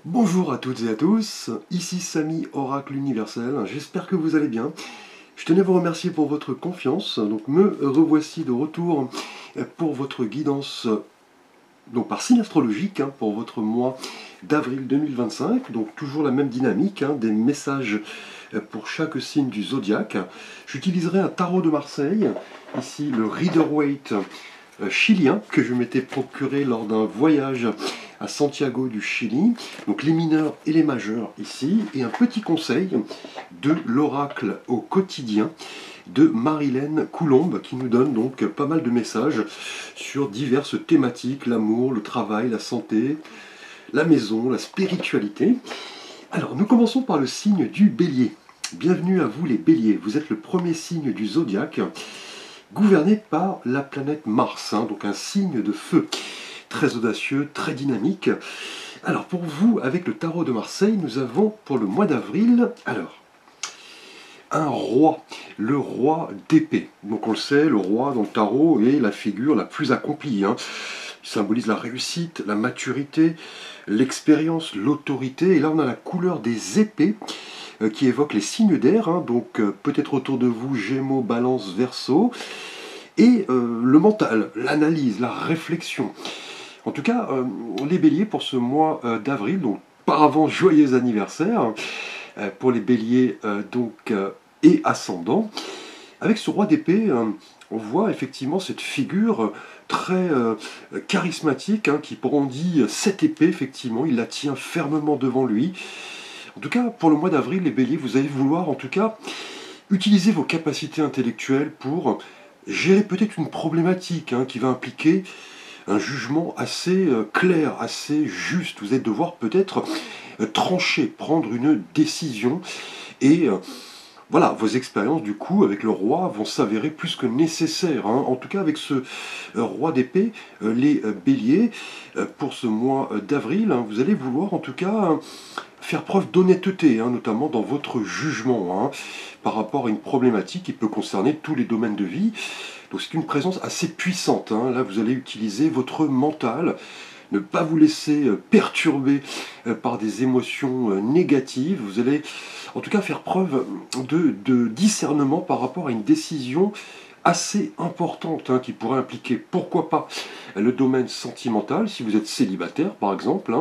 Bonjour à toutes et à tous, ici Samy Oracle Universel, j'espère que vous allez bien. Je tenais à vous remercier pour votre confiance, donc me revoici de retour pour votre guidance donc par signe astrologique pour votre mois d'avril 2025, donc toujours la même dynamique, des messages pour chaque signe du zodiaque. J'utiliserai un tarot de Marseille, ici le Rider-Waite chilien que je m'étais procuré lors d'un voyage à Santiago du Chili, donc les mineurs et les majeurs ici, et un petit conseil de l'oracle au quotidien de Marilène Coulombe qui nous donne donc pas mal de messages sur diverses thématiques, l'amour, le travail, la santé, la maison, la spiritualité. Alors nous commençons par le signe du Bélier. Bienvenue à vous les Béliers, vous êtes le premier signe du zodiaque gouverné par la planète Mars, donc un signe de feu, très audacieux, très dynamique. Alors pour vous, avec le tarot de Marseille, nous avons pour le mois d'avril, un roi, le roi d'épée. Donc on le sait, le roi dans le tarot est la figure la plus accomplie. Il symbolise la réussite, la maturité, l'expérience, l'autorité. Et là on a la couleur des épées qui évoque les signes d'air, donc peut-être autour de vous Gémeaux, Balance, Verseau, et le mental, l'analyse, la réflexion. En tout cas, les béliers pour ce mois d'avril, donc par avant joyeux anniversaire pour les béliers et ascendants. Avec ce roi d'épée, on voit effectivement cette figure très charismatique qui brandit cette épée, effectivement, il la tient fermement devant lui. En tout cas, pour le mois d'avril, les béliers, vous allez vouloir en tout cas utiliser vos capacités intellectuelles pour gérer peut-être une problématique qui va impliquer un jugement assez clair, assez juste. Vous allez devoir peut-être trancher, prendre une décision et voilà, vos expériences du coup avec le roi vont s'avérer plus que nécessaires. En tout cas avec ce roi d'épée, les béliers, pour ce mois d'avril, vous allez vouloir en tout cas faire preuve d'honnêteté, notamment dans votre jugement, par rapport à une problématique qui peut concerner tous les domaines de vie. Donc c'est une présence assez puissante. Là, vous allez utiliser votre mental, ne pas vous laisser perturber par des émotions négatives. Vous allez en tout cas faire preuve de discernement par rapport à une décision assez importante qui pourrait impliquer, pourquoi pas, le domaine sentimental, si vous êtes célibataire par exemple.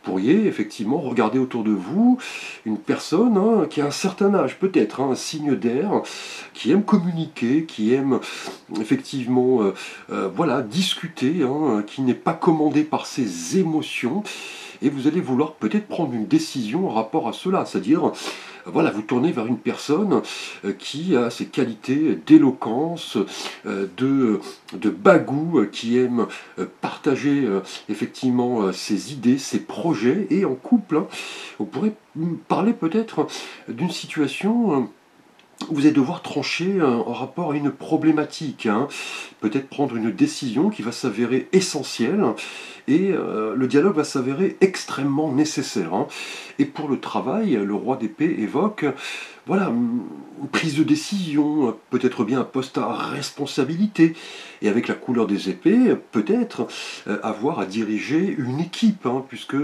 Vous pourriez effectivement regarder autour de vous une personne qui a un certain âge, peut-être un signe d'air, qui aime communiquer, qui aime effectivement discuter, qui n'est pas commandé par ses émotions, et vous allez vouloir peut-être prendre une décision en rapport à cela, c'est-à-dire vous tournez vers une personne qui a ces qualités d'éloquence, de bagou, qui aime partager effectivement ses idées, ses projets, et en couple, on pourrait parler peut-être d'une situation vous allez devoir trancher en rapport à une problématique, peut-être prendre une décision qui va s'avérer essentielle, et le dialogue va s'avérer extrêmement nécessaire. Et pour le travail, le roi d'épée évoque une prise de décision, peut-être bien un poste à responsabilité, et avec la couleur des épées, peut-être avoir à diriger une équipe, puisque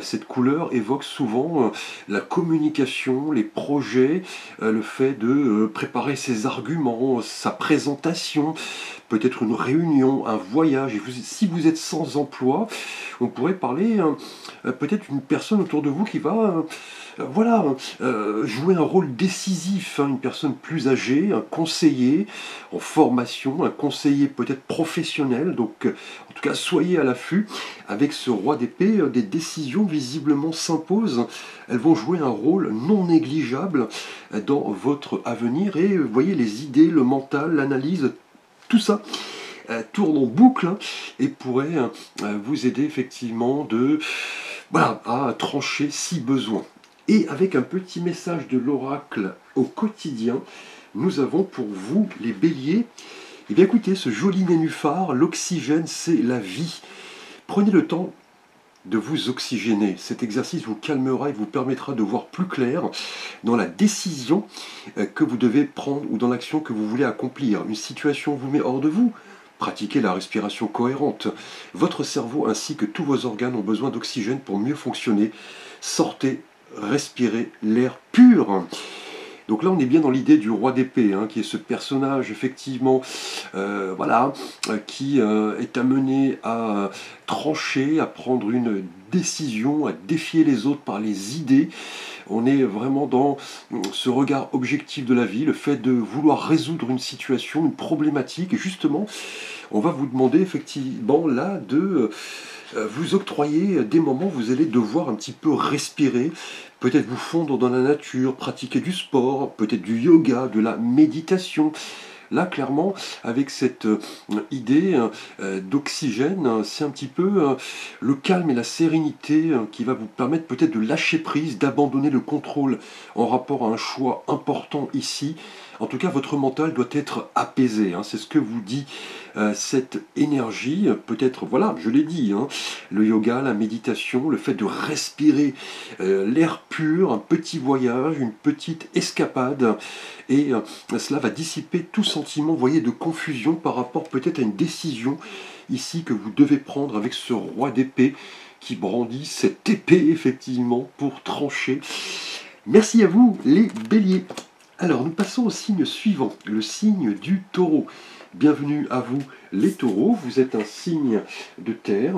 cette couleur évoque souvent la communication, les projets, le fait de préparer ses arguments, sa présentation, peut-être une réunion, un voyage. Et si vous êtes sans emploi, on pourrait parler peut-être d'une personne autour de vous qui va jouer un rôle décisif, une personne plus âgée, un conseiller en formation, un conseiller peut-être professionnel. Donc en tout cas, soyez à l'affût. Avec ce roi d'épée, des décisions visiblement s'imposent. Elles vont jouer un rôle non négligeable dans votre avenir. Et vous voyez, les idées, le mental, l'analyse, tout ça tourne en boucle et pourrait vous aider effectivement à trancher si besoin. Et avec un petit message de l'oracle au quotidien, nous avons pour vous les béliers, eh bien écoutez, ce joli nénuphar, l'oxygène c'est la vie. Prenez le temps de vous oxygéner. Cet exercice vous calmera et vous permettra de voir plus clair dans la décision que vous devez prendre ou dans l'action que vous voulez accomplir. Une situation vous met hors de vous, Pratiquez la respiration cohérente. Votre cerveau ainsi que tous vos organes ont besoin d'oxygène pour mieux fonctionner. Sortez, respirez l'air pur. Donc là, on est bien dans l'idée du roi d'épée, hein, qui est ce personnage, effectivement, qui est amené à trancher, à prendre une décision, à défier les autres par les idées. On est vraiment dans ce regard objectif de la vie, le fait de vouloir résoudre une situation, une problématique. Et justement, on va vous demander effectivement là de vous octroyer des moments où vous allez devoir un petit peu respirer, peut-être vous fondre dans la nature, pratiquer du sport, peut-être du yoga, de la méditation. Là, clairement, avec cette idée d'oxygène, c'est un petit peu le calme et la sérénité qui va vous permettre peut-être de lâcher prise, d'abandonner le contrôle en rapport à un choix important ici. En tout cas, votre mental doit être apaisé, hein. C'est ce que vous dit cette énergie. Peut-être, voilà, je l'ai dit, hein, le yoga, la méditation, le fait de respirer l'air pur, un petit voyage, une petite escapade, et cela va dissiper tout sentiment, vous voyez, de confusion par rapport peut-être à une décision ici que vous devez prendre avec ce roi d'épée qui brandit cette épée effectivement pour trancher. Merci à vous les béliers. Alors nous passons au signe suivant, le signe du taureau. Bienvenue à vous les taureaux, vous êtes un signe de terre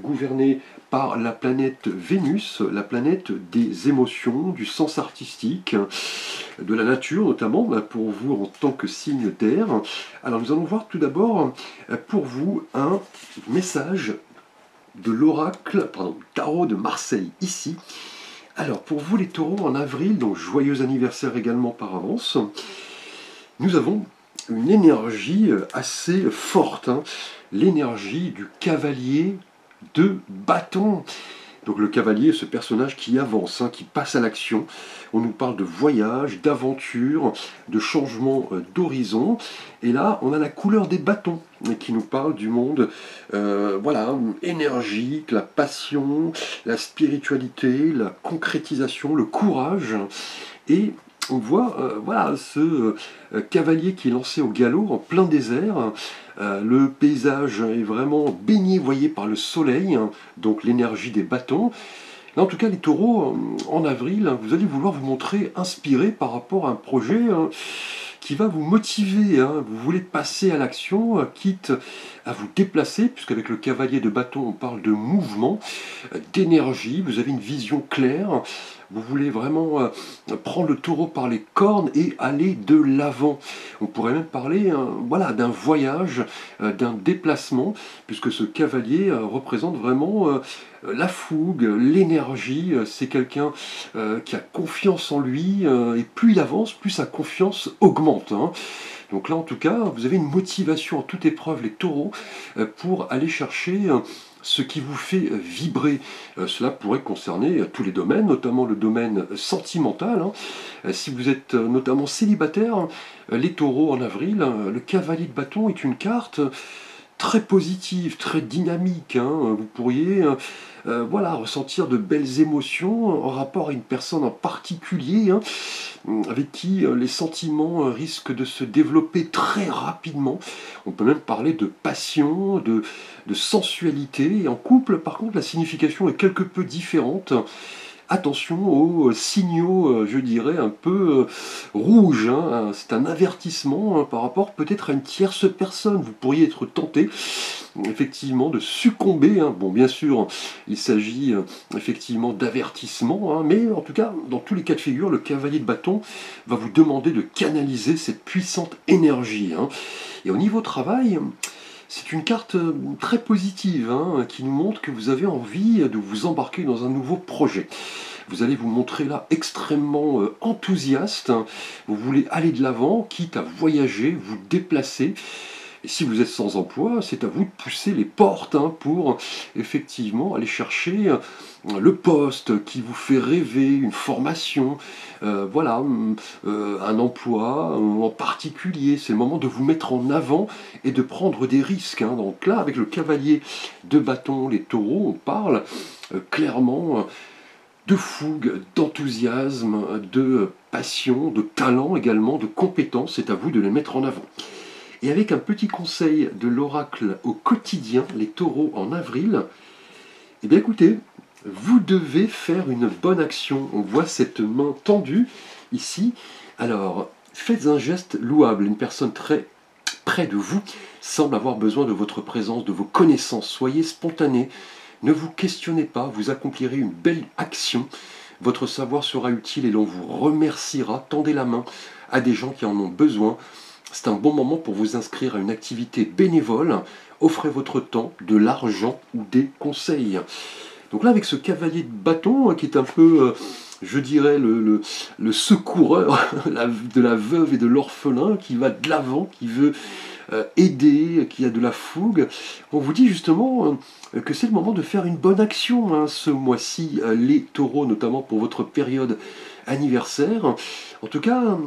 gouverné par la planète Vénus, la planète des émotions, du sens artistique, de la nature notamment, pour vous en tant que signe d'air. Alors nous allons voir tout d'abord pour vous un message de l'oracle, tarot de Marseille ici. Alors pour vous les taureaux en avril, donc joyeux anniversaire également par avance, nous avons une énergie assez forte, hein, l'énergie du cavalier de bâton. Donc le cavalier, ce personnage qui avance, hein, qui passe à l'action. On nous parle de voyage, d'aventure, de changement d'horizon. Et là, on a la couleur des bâtons qui nous parle du monde énergique, la passion, la spiritualité, la concrétisation, le courage. Et on voit ce cavalier qui est lancé au galop en plein désert. Le paysage est vraiment baigné, voyez, par le soleil, hein, donc l'énergie des bâtons. Là, en tout cas, les taureaux, en avril, vous allez vouloir vous montrer inspiré par rapport à un projet qui va vous motiver, hein. Vous voulez passer à l'action, quitte à vous déplacer, puisqu'avec le cavalier de bâton, on parle de mouvement, d'énergie, vous avez une vision claire. Vous voulez vraiment prendre le taureau par les cornes et aller de l'avant. On pourrait même parler d'un voyage, d'un déplacement, puisque ce cavalier représente vraiment la fougue, l'énergie. C'est quelqu'un qui a confiance en lui, et plus il avance, plus sa confiance augmente, hein. Donc là, en tout cas, vous avez une motivation en toute épreuve, les taureaux, pour aller chercher ce qui vous fait vibrer. Cela pourrait concerner tous les domaines, notamment le domaine sentimental, hein. Si vous êtes notamment célibataire, les taureaux en avril, le cavalier de bâton est une carte très positive, très dynamique, hein. Vous pourriez ressentir de belles émotions en rapport à une personne en particulier, hein, avec qui les sentiments risquent de se développer très rapidement. On peut même parler de passion, de sensualité. Et en couple, par contre, la signification est quelque peu différente. Attention aux signaux, je dirais, un peu rouges, hein. C'est un avertissement, hein, par rapport peut-être à une tierce personne. Vous pourriez être tenté, effectivement, de succomber, hein. Bon, bien sûr, il s'agit effectivement d'avertissement, hein, mais en tout cas, dans tous les cas de figure, le cavalier de bâton va vous demander de canaliser cette puissante énergie, hein. Et au niveau travail, c'est une carte très positive, hein, qui nous montre que vous avez envie de vous embarquer dans un nouveau projet. Vous allez vous montrer là extrêmement enthousiaste, hein. Vous voulez aller de l'avant, quitte à voyager, vous déplacer. Et si vous êtes sans emploi, c'est à vous de pousser les portes, hein, pour effectivement aller chercher le poste qui vous fait rêver, une formation, un emploi en particulier. C'est le moment de vous mettre en avant et de prendre des risques, hein. Donc là, avec le cavalier de bâton, les taureaux, on parle clairement de fougue, d'enthousiasme, de passion, de talent également, de compétences. C'est à vous de les mettre en avant. Et avec un petit conseil de l'oracle au quotidien, les taureaux en avril, eh bien écoutez, vous devez faire une bonne action. On voit cette main tendue ici. Alors, faites un geste louable. Une personne très près de vous semble avoir besoin de votre présence, de vos connaissances. Soyez spontané. Ne vous questionnez pas, vous accomplirez une belle action. Votre savoir sera utile et l'on vous remerciera. Tendez la main à des gens qui en ont besoin. C'est un bon moment pour vous inscrire à une activité bénévole. Offrez votre temps, de l'argent ou des conseils. Donc là, avec ce cavalier de bâton, qui est un peu, je dirais, le secoureur de la veuve et de l'orphelin, qui va de l'avant, qui veut aider, qui a de la fougue, on vous dit justement que c'est le moment de faire une bonne action hein, ce mois-ci, les taureaux, notamment pour votre période anniversaire. En tout cas,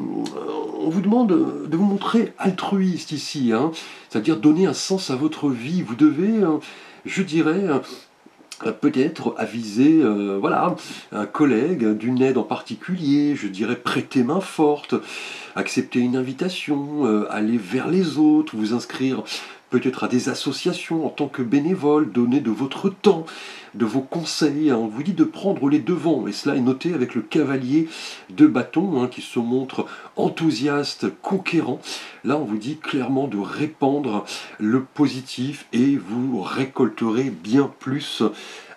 on vous demande de vous montrer altruiste ici, hein, c'est-à-dire donner un sens à votre vie. Vous devez, je dirais, peut-être aviser voilà, un collègue d'une aide en particulier, je dirais prêter main forte, accepter une invitation, aller vers les autres, vous inscrire peut-être à des associations en tant que bénévole, donner de votre temps, de vos conseils. Hein. On vous dit de prendre les devants, et cela est noté avec le cavalier de bâton hein, qui se montre enthousiaste, conquérant. Là, on vous dit clairement de répandre le positif et vous récolterez bien plus.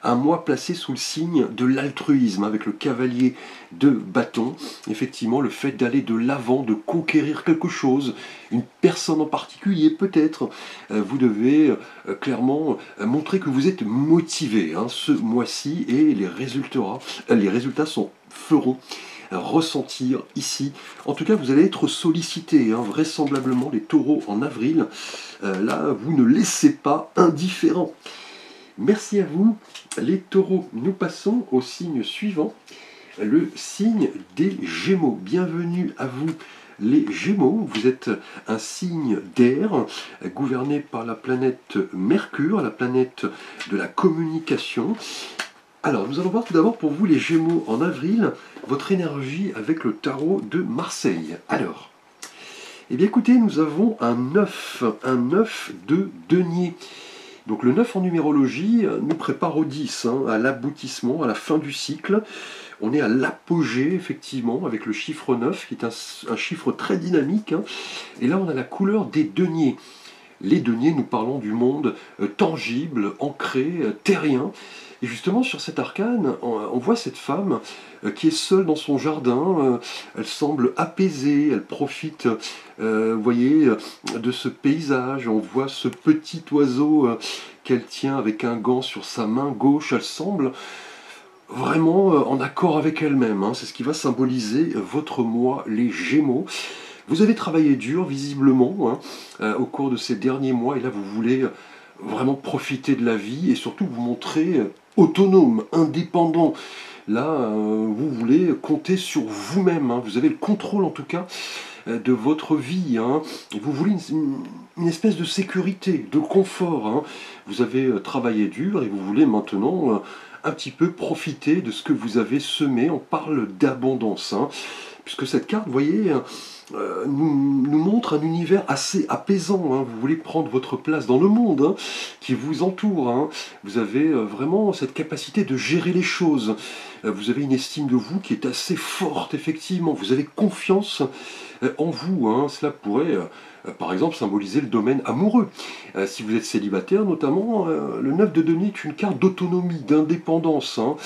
Un mois placé sous le signe de l'altruisme avec le cavalier de bâton. Effectivement, le fait d'aller de l'avant, de conquérir quelque chose, une personne en particulier peut-être, vous devez clairement montrer que vous êtes motivé hein, ce mois-ci et les résultats feront ressentir ici. En tout cas, vous allez être sollicité, hein, vraisemblablement les taureaux en avril. Là, vous ne laissez pas indifférent. Merci à vous, les taureaux. Nous passons au signe suivant, le signe des Gémeaux. Bienvenue à vous, les Gémeaux. Vous êtes un signe d'air, gouverné par la planète Mercure, la planète de la communication. Alors, nous allons voir tout d'abord pour vous, les Gémeaux, en avril, votre énergie avec le tarot de Marseille. Alors, eh bien écoutez, nous avons un 9 de denier. Donc le 9 en numérologie nous prépare au 10, hein, à l'aboutissement, à la fin du cycle. On est à l'apogée, effectivement, avec le chiffre 9, qui est un chiffre très dynamique. Hein. Et là, on a la couleur des deniers. Les deniers, nous parlons du monde tangible, ancré, terrien. Et justement, sur cet arcane, on voit cette femme qui est seule dans son jardin. Elle semble apaisée, elle profite, vous voyez, de ce paysage. On voit ce petit oiseau qu'elle tient avec un gant sur sa main gauche. Elle semble vraiment en accord avec elle-même. Hein. C'est ce qui va symboliser votre mois, les Gémeaux. Vous avez travaillé dur, visiblement, hein, au cours de ces derniers mois, et là, vous voulez vraiment profiter de la vie, et surtout vous montrer autonome, indépendant. Là, vous voulez compter sur vous-même, hein. Vous avez le contrôle, en tout cas, de votre vie. Hein. Vous voulez une espèce de sécurité, de confort. Hein. Vous avez travaillé dur, et vous voulez maintenant un petit peu profiter de ce que vous avez semé. On parle d'abondance, hein, puisque cette carte, vous voyez, nous montre un univers assez apaisant. Hein. Vous voulez prendre votre place dans le monde hein, qui vous entoure. Hein. Vous avez vraiment cette capacité de gérer les choses. Vous avez une estime de vous qui est assez forte, effectivement. Vous avez confiance en vous. Hein. Cela pourrait, par exemple, symboliser le domaine amoureux. Si vous êtes célibataire, notamment, le 9 de denier est une carte d'autonomie, d'indépendance. Hein.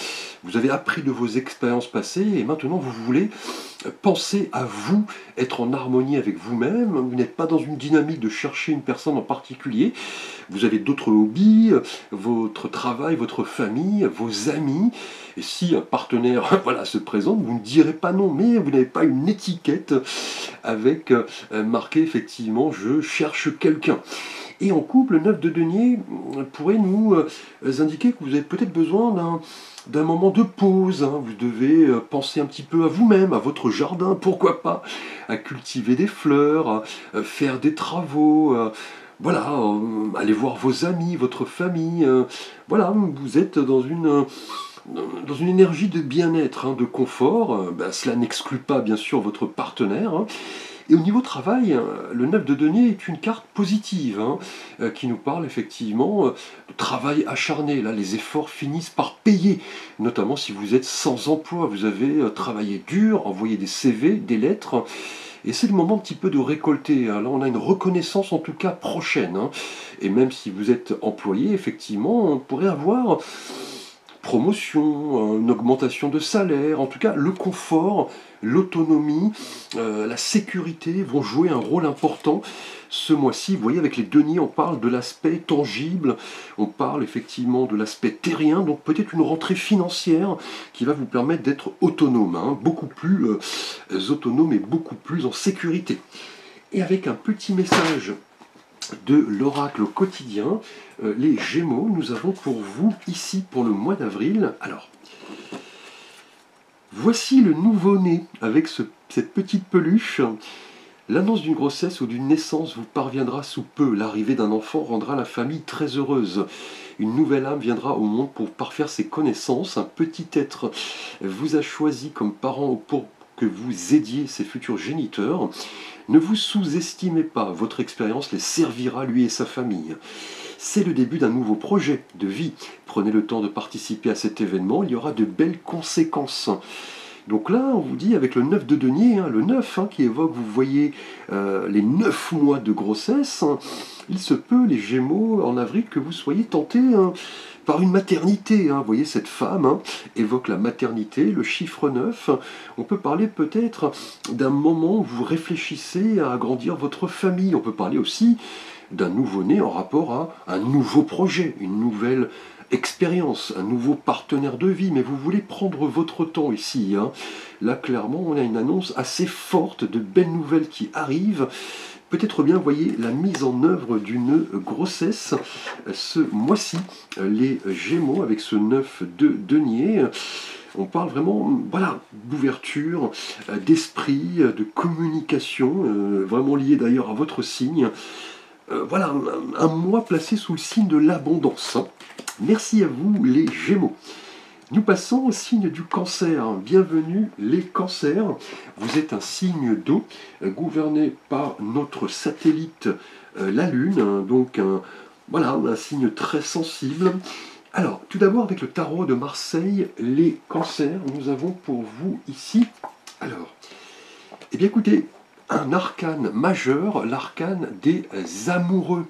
Vous avez appris de vos expériences passées et maintenant vous voulez penser à vous, être en harmonie avec vous-même. Vous n'êtes pas dans une dynamique de chercher une personne en particulier. Vous avez d'autres hobbies, votre travail, votre famille, vos amis. Et si un partenaire voilà, se présente, vous ne direz pas non, mais vous n'avez pas une étiquette avec marqué effectivement « je cherche quelqu'un ». Et en couple, le 9 de denier pourrait nous indiquer que vous avez peut-être besoin d'un moment de pause. Hein. Vous devez penser un petit peu à vous-même, à votre jardin, pourquoi pas, à cultiver des fleurs, à faire des travaux, voilà, aller voir vos amis, votre famille. Voilà, vous êtes dans une énergie de bien-être, hein, de confort. Cela n'exclut pas bien sûr votre partenaire. Hein. Et au niveau travail, le 9 de denier est une carte positive, hein, qui nous parle effectivement de travail acharné. Là, les efforts finissent par payer, notamment si vous êtes sans emploi. Vous avez travaillé dur, envoyé des CV, des lettres, et c'est le moment un petit peu de récolter, hein. Là, on a une reconnaissance en tout cas prochaine, hein. Et même si vous êtes employé, effectivement, on pourrait avoir promotion, une augmentation de salaire, en tout cas le confort, l'autonomie, la sécurité vont jouer un rôle important ce mois-ci. Vous voyez, avec les deniers, on parle de l'aspect tangible, on parle effectivement de l'aspect terrien, donc peut-être une rentrée financière qui va vous permettre d'être autonome, hein, beaucoup plus autonome et beaucoup plus en sécurité. Et avec un petit message de l'oracle quotidien, les Gémeaux, nous avons pour vous ici pour le mois d'avril. Alors, voici le nouveau-né avec cette petite peluche. L'annonce d'une grossesse ou d'une naissance vous parviendra sous peu. L'arrivée d'un enfant rendra la famille très heureuse. Une nouvelle âme viendra au monde pour parfaire ses connaissances. Un petit être vous a choisi comme parent pour que vous aidiez ses futurs géniteurs. Ne vous sous-estimez pas, votre expérience les servira lui et sa famille. C'est le début d'un nouveau projet de vie. Prenez le temps de participer à cet événement, il y aura de belles conséquences. Donc là, on vous dit avec le 9 de denier, hein, le 9 qui évoque, vous voyez, les 9 mois de grossesse, hein, il se peut, les Gémeaux, en avril, que vous soyez tentés par une maternité. Vous voyez, cette femme évoque la maternité, le chiffre 9. On peut parler peut-être d'un moment où vous réfléchissez à agrandir votre famille. On peut parler aussi d'un nouveau-né en rapport à un nouveau projet, une nouvelle expérience, un nouveau partenaire de vie, mais vous voulez prendre votre temps ici. Là, clairement, on a une annonce assez forte de belles nouvelles qui arrivent. Peut-être bien, vous voyez, la mise en œuvre d'une grossesse ce mois-ci. Les Gémeaux, avec ce 9 de denier, on parle vraiment, voilà, d'ouverture, d'esprit, de communication, vraiment lié d'ailleurs à votre signe. Voilà, un mois placé sous le signe de l'abondance. Merci à vous, les Gémeaux. Nous passons au signe du Cancer. Bienvenue les Cancers. Vous êtes un signe d'eau gouverné par notre satellite la Lune. Donc voilà, un signe très sensible. Alors, tout d'abord avec le tarot de Marseille, les Cancers, nous avons pour vous ici, alors, eh bien écoutez, un arcane majeur, l'arcane des amoureux.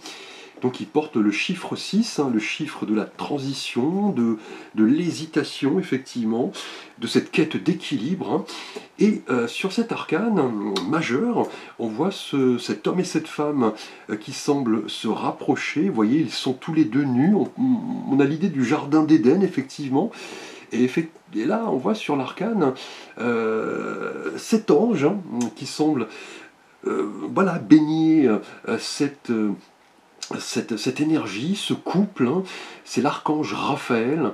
Donc il porte le chiffre 6, le chiffre de la transition, de l'hésitation, effectivement, de cette quête d'équilibre. Et sur cet arcane majeur, on voit cet homme et cette femme qui semblent se rapprocher. Vous voyez, ils sont tous les deux nus. On a l'idée du jardin d'Éden, effectivement. Et là, on voit sur l'arcane cet ange qui semble voilà, baigner cette énergie, ce couple, c'est l'archange Raphaël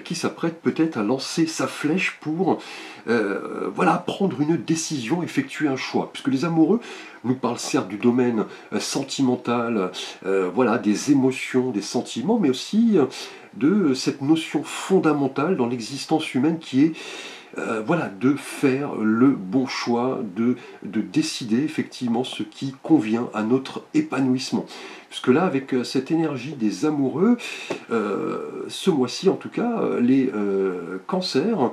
qui s'apprête peut-être à lancer sa flèche pour voilà, prendre une décision, effectuer un choix. Puisque les amoureux nous parlent certes du domaine sentimental, voilà, des émotions, des sentiments, mais aussi de cette notion fondamentale dans l'existence humaine qui est voilà, de faire le bon choix, de décider effectivement ce qui convient à notre épanouissement. Puisque là, avec cette énergie des amoureux, ce mois-ci en tout cas, les cancers,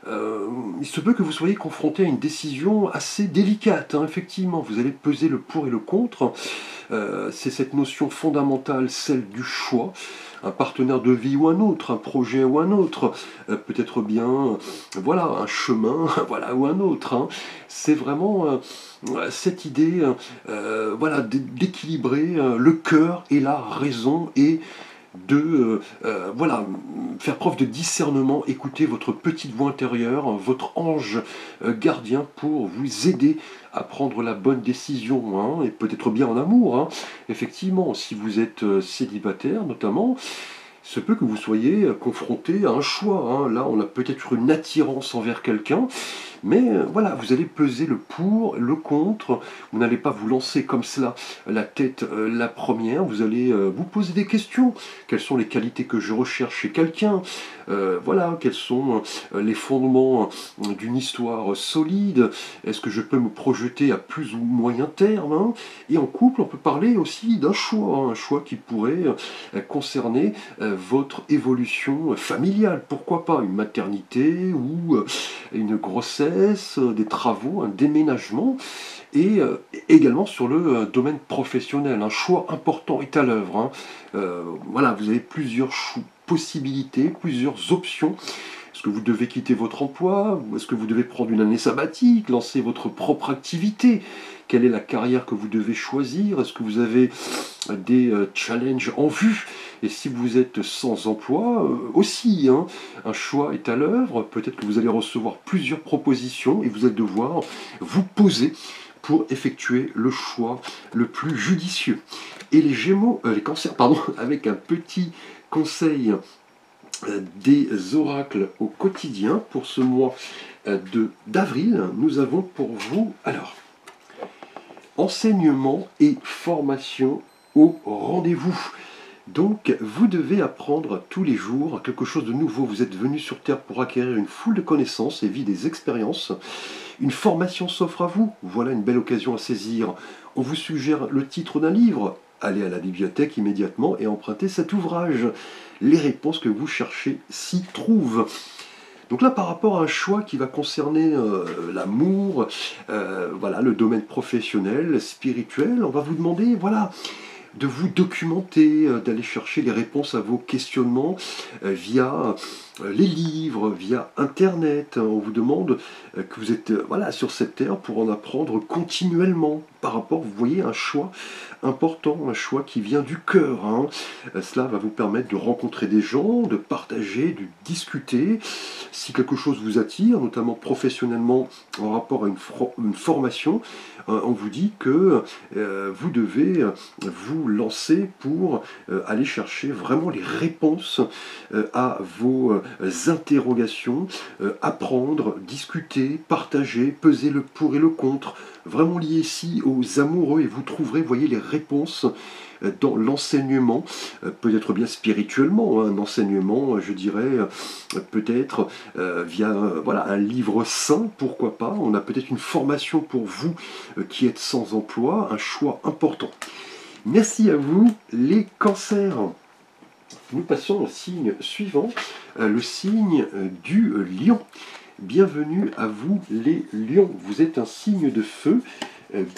il se peut que vous soyez confronté à une décision assez délicate, effectivement. Vous allez peser le pour et le contre. C'est cette notion fondamentale, celle du choix. Un partenaire de vie ou un autre, un projet ou un autre, peut-être bien, voilà, un chemin, voilà, ou un autre. C'est vraiment cette idée, voilà, d'équilibrer le cœur et la raison et de voilà, faire preuve de discernement, écouter votre petite voix intérieure, votre ange gardien pour vous aider à prendre la bonne décision, et peut-être bien en amour, effectivement, si vous êtes célibataire notamment, se peut que vous soyez confronté à un choix, hein. Là, on a peut-être une attirance envers quelqu'un, mais voilà, vous allez peser le pour, le contre. Vous n'allez pas vous lancer comme cela, la tête la première. Vous allez vous poser des questions. Quelles sont les qualités que je recherche chez quelqu'un? Voilà, quels sont les fondements d'une histoire solide? Est-ce que je peux me projeter à plus ou moyen terme, hein? Et en couple, on peut parler aussi d'un choix, hein, un choix qui pourrait concerner votre évolution familiale. Pourquoi pas une maternité ou une grossesse, des travaux, un déménagement, et également sur le domaine professionnel. Un choix important est à l'œuvre, hein. Voilà, vous avez plusieurs possibilités, plusieurs options. Est-ce que vous devez quitter votre emploi? Ou est-ce que vous devez prendre une année sabbatique, lancer votre propre activité? Quelle est la carrière que vous devez choisir? Est-ce que vous avez des challenges en vue? Et si vous êtes sans emploi, aussi, hein, un choix est à l'œuvre. Peut-être que vous allez recevoir plusieurs propositions et vous allez devoir vous poser pour effectuer le choix le plus judicieux. Et les Gémeaux, les Cancers, pardon, avec un petit conseil des oracles au quotidien pour ce mois d'avril, nous avons pour vous, alors, enseignement et formation au rendez-vous. Donc, vous devez apprendre tous les jours quelque chose de nouveau. Vous êtes venu sur Terre pour acquérir une foule de connaissances et vivre des expériences. Une formation s'offre à vous. Voilà une belle occasion à saisir. On vous suggère le titre d'un livre. Allez à la bibliothèque immédiatement et empruntez cet ouvrage. Les réponses que vous cherchez s'y trouvent. Donc là, par rapport à un choix qui va concerner l'amour, voilà, le domaine professionnel, spirituel, on va vous demander, voilà, de vous documenter, d'aller chercher les réponses à vos questionnements via les livres, via Internet. On vous demande que vous êtes voilà, sur cette terre pour en apprendre continuellement par rapport, vous voyez, un choix important, un choix qui vient du cœur, hein. Cela va vous permettre de rencontrer des gens, de partager, de discuter. Si quelque chose vous attire, notamment professionnellement en rapport à une formation, on vous dit que vous devez vous lancer pour aller chercher vraiment les réponses à vos interrogations, apprendre, discuter, partager, peser le pour et le contre, vraiment lié ici aux amoureux, et vous trouverez, voyez, les réponses dans l'enseignement, peut-être bien spirituellement, hein, un enseignement, je dirais, peut-être via voilà, un livre saint, pourquoi pas. On a peut-être une formation pour vous qui êtes sans emploi, un choix important. Merci à vous, les cancers. Nous passons au signe suivant, le signe du lion. Bienvenue à vous, les lions. Vous êtes un signe de feu,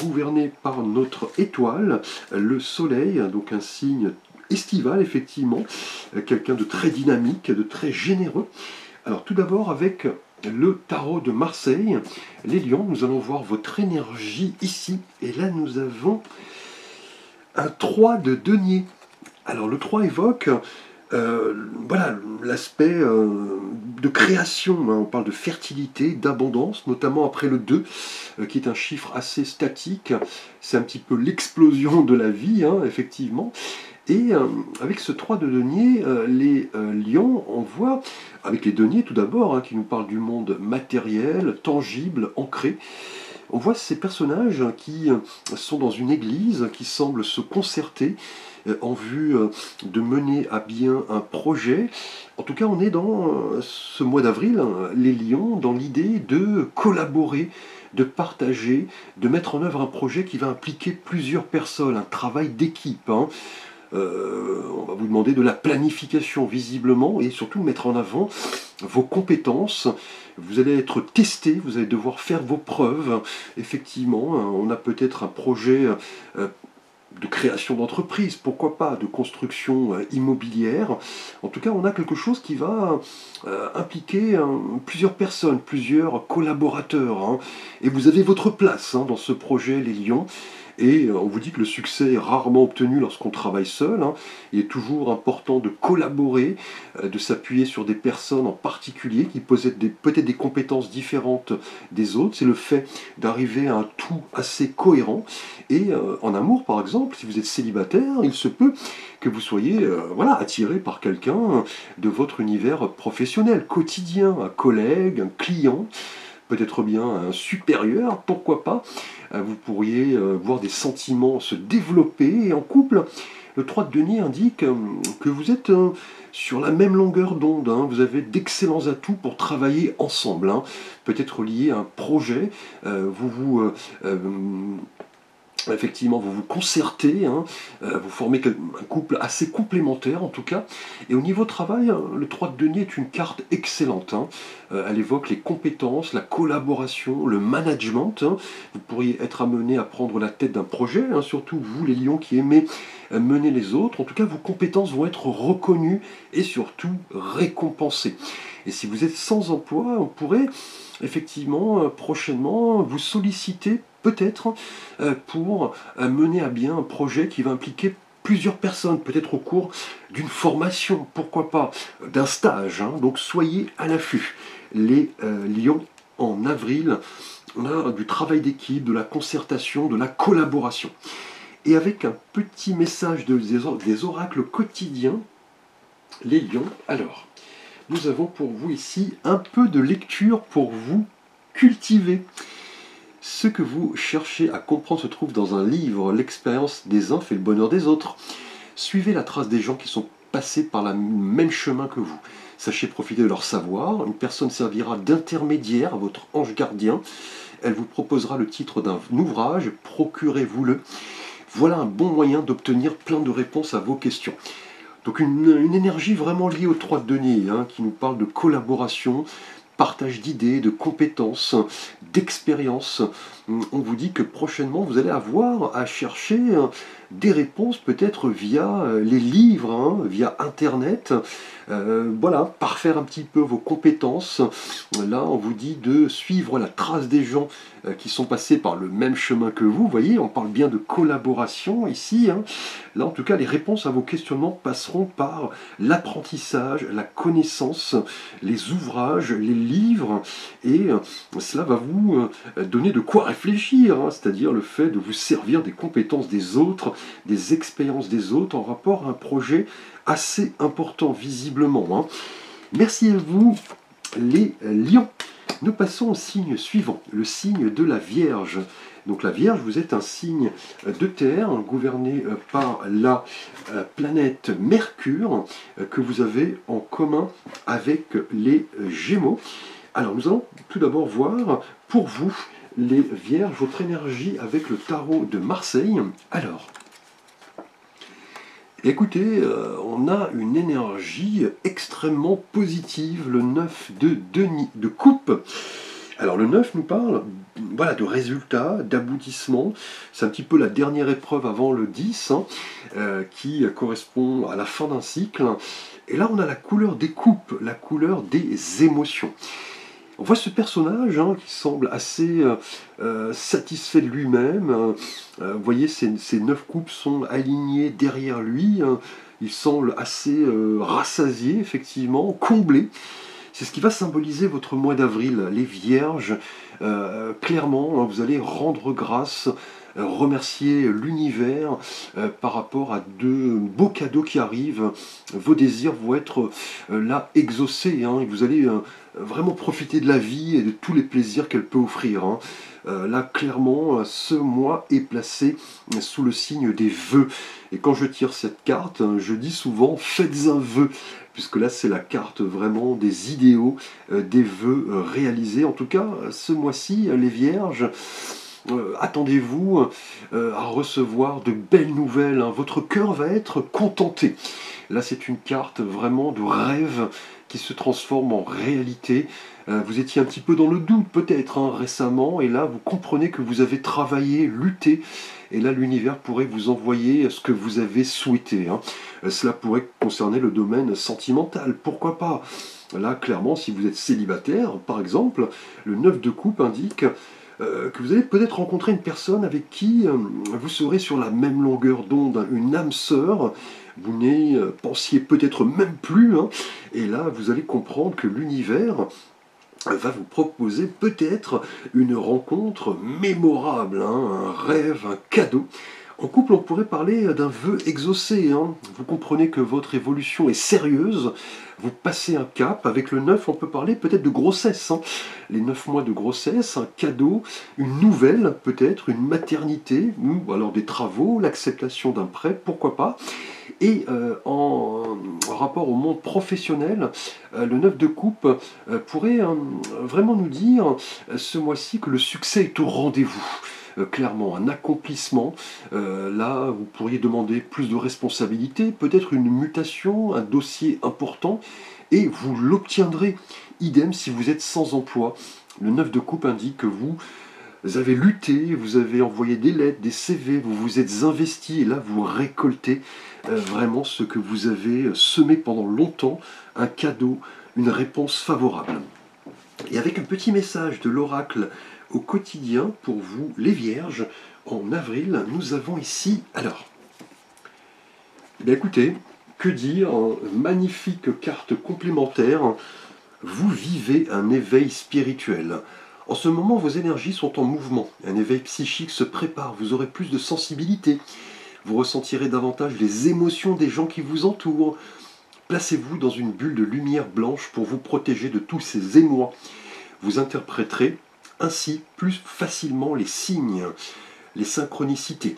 gouverné par notre étoile, le soleil, donc un signe estival, effectivement, quelqu'un de très dynamique, de très généreux. Alors tout d'abord avec le tarot de Marseille, les lions, nous allons voir votre énergie ici, et là nous avons un 3 de denier. Alors le 3 évoque voilà, l'aspect de création, hein. On parle de fertilité, d'abondance, notamment après le 2, qui est un chiffre assez statique. C'est un petit peu l'explosion de la vie, hein, effectivement. Et avec ce 3 de denier, les lions, on voit, avec les deniers tout d'abord, hein, qui nous parlent du monde matériel, tangible, ancré, on voit ces personnages qui sont dans une église, qui semblent se concerter en vue de mener à bien un projet. En tout cas, on est dans ce mois d'avril, hein, les lions, dans l'idée de collaborer, de partager, de mettre en œuvre un projet qui va impliquer plusieurs personnes, un travail d'équipe, hein. On va vous demander de la planification visiblement et surtout mettre en avant vos compétences. Vous allez être testé, vous allez devoir faire vos preuves. Effectivement, on a peut-être un projet de création d'entreprise, pourquoi pas, de construction immobilière. En tout cas, on a quelque chose qui va impliquer plusieurs personnes, plusieurs collaborateurs, hein. Et vous avez votre place, hein, dans ce projet, les lions. Et on vous dit que le succès est rarement obtenu lorsqu'on travaille seul, hein. Il est toujours important de collaborer, de s'appuyer sur des personnes en particulier qui possèdent peut-être des compétences différentes des autres. C'est le fait d'arriver à un tout assez cohérent. Et en amour, par exemple, si vous êtes célibataire, il se peut que vous soyez voilà, attiré par quelqu'un de votre univers professionnel, quotidien, un collègue, un client, peut-être bien un supérieur, pourquoi pas. Vous pourriez voir des sentiments se développer. Et en couple, le 3 de denier indique que vous êtes sur la même longueur d'onde, hein. Vous avez d'excellents atouts pour travailler ensemble, hein. Peut-être lié à un projet, effectivement, vous vous concertez, hein, vous formez un couple assez complémentaire en tout cas. Et au niveau travail, le 3 de denier est une carte excellente, hein. Elle évoque les compétences, la collaboration, le management, hein. Vous pourriez être amené à prendre la tête d'un projet, hein, surtout vous les lions qui aimez mener les autres. En tout cas, vos compétences vont être reconnues et surtout récompensées. Et si vous êtes sans emploi, on pourrait effectivement prochainement vous solliciter peut-être pour mener à bien un projet qui va impliquer plusieurs personnes, peut-être au cours d'une formation, pourquoi pas, d'un stage, hein. Donc soyez à l'affût. Les lions, en avril, on a du travail d'équipe, de la concertation, de la collaboration. Et avec un petit message des oracles quotidiens, les lions, alors, nous avons pour vous ici un peu de lecture pour vous cultiver. Ce que vous cherchez à comprendre se trouve dans un livre. L'expérience des uns fait le bonheur des autres. Suivez la trace des gens qui sont passés par le même chemin que vous. Sachez profiter de leur savoir. Une personne servira d'intermédiaire à votre ange gardien. Elle vous proposera le titre d'un ouvrage. Procurez-vous-le. Voilà un bon moyen d'obtenir plein de réponses à vos questions. Donc une énergie vraiment liée au 3 de denier, hein, qui nous parle de collaboration, partage d'idées, de compétences, d'expériences. On vous dit que prochainement vous allez avoir à chercher des réponses peut-être via les livres, hein, via Internet. Voilà, parfaire un petit peu vos compétences. Là, on vous dit de suivre la trace des gens qui sont passés par le même chemin que vous. Vous voyez, on parle bien de collaboration ici, hein. Là, en tout cas, les réponses à vos questionnements passeront par l'apprentissage, la connaissance, les ouvrages, les livres, et cela va vous donner de quoi réfléchir, hein, c'est-à-dire le fait de vous servir des compétences des autres, des expériences des autres en rapport à un projet assez important visiblement, hein. Merci à vous les lions. Nous passons au signe suivant, le signe de la Vierge. Donc la Vierge, vous êtes un signe de terre, gouverné par la planète Mercure, que vous avez en commun avec les Gémeaux. Alors nous allons tout d'abord voir pour vous, les Vierges, votre énergie avec le tarot de Marseille. Alors, écoutez, on a une énergie extrêmement positive, le 9 de coupe. Alors le 9 nous parle, voilà, de résultats, d'aboutissement. C'est un petit peu la dernière épreuve avant le 10, hein, qui correspond à la fin d'un cycle. Et là on a la couleur des coupes, la couleur des émotions. On voit ce personnage, hein, qui semble assez satisfait de lui-même. Vous voyez, ces 9 coupes sont alignées derrière lui. Hein. Il semble assez rassasié, effectivement, comblé. C'est ce qui va symboliser votre mois d'avril, les Vierges. Clairement, hein, vous allez rendre grâce, remercier l'univers par rapport à de beaux cadeaux qui arrivent. Vos désirs vont être là exaucés, hein, et vous allez vraiment profiter de la vie et de tous les plaisirs qu'elle peut offrir, hein. Là, clairement, ce mois est placé sous le signe des vœux. Et quand je tire cette carte, je dis souvent « faites un vœu », puisque là, c'est la carte vraiment des idéaux, des vœux réalisés. En tout cas, ce mois-ci, les Vierges, attendez-vous à recevoir de belles nouvelles, hein. Votre cœur va être contenté. Là, c'est une carte vraiment de rêve qui se transforme en réalité. Vous étiez un petit peu dans le doute peut-être, hein, récemment, et là vous comprenez que vous avez travaillé, lutté, et là l'univers pourrait vous envoyer ce que vous avez souhaité, hein. Cela pourrait concerner le domaine sentimental, pourquoi pas. Là clairement, si vous êtes célibataire par exemple, le 9 de coupe indique que vous allez peut-être rencontrer une personne avec qui vous serez sur la même longueur d'onde, une âme sœur. Vous n'y pensiez peut-être même plus, hein, et là vous allez comprendre que l'univers va vous proposer peut-être une rencontre mémorable, hein, un rêve, un cadeau. En couple, on pourrait parler d'un vœu exaucé. Hein. Vous comprenez que votre évolution est sérieuse, vous passez un cap. Avec le 9, on peut parler peut-être de grossesse. Hein. Les 9 mois de grossesse, un cadeau, une nouvelle peut-être, une maternité, ou alors des travaux, l'acceptation d'un prêt, pourquoi pas. Et en rapport au monde professionnel, le 9 de coupe pourrait vraiment nous dire ce mois-ci que le succès est au rendez-vous. Clairement, un accomplissement. Là, vous pourriez demander plus de responsabilités, peut-être une mutation, un dossier important, et vous l'obtiendrez. Idem si vous êtes sans emploi. Le 9 de coupe indique que vous avez lutté, vous avez envoyé des lettres, des CV, vous vous êtes investi, et là, vous récoltez vraiment ce que vous avez semé pendant longtemps, un cadeau, une réponse favorable. Et avec un petit message de l'oracle au quotidien pour vous, les Vierges, en avril, nous avons ici, alors, eh bien écoutez, que dire, magnifique carte complémentaire, vous vivez un éveil spirituel. En ce moment, vos énergies sont en mouvement, un éveil psychique se prépare, vous aurez plus de sensibilité, vous ressentirez davantage les émotions des gens qui vous entourent. Placez-vous dans une bulle de lumière blanche pour vous protéger de tous ces émois. Vous interpréterez ainsi plus facilement les signes, les synchronicités.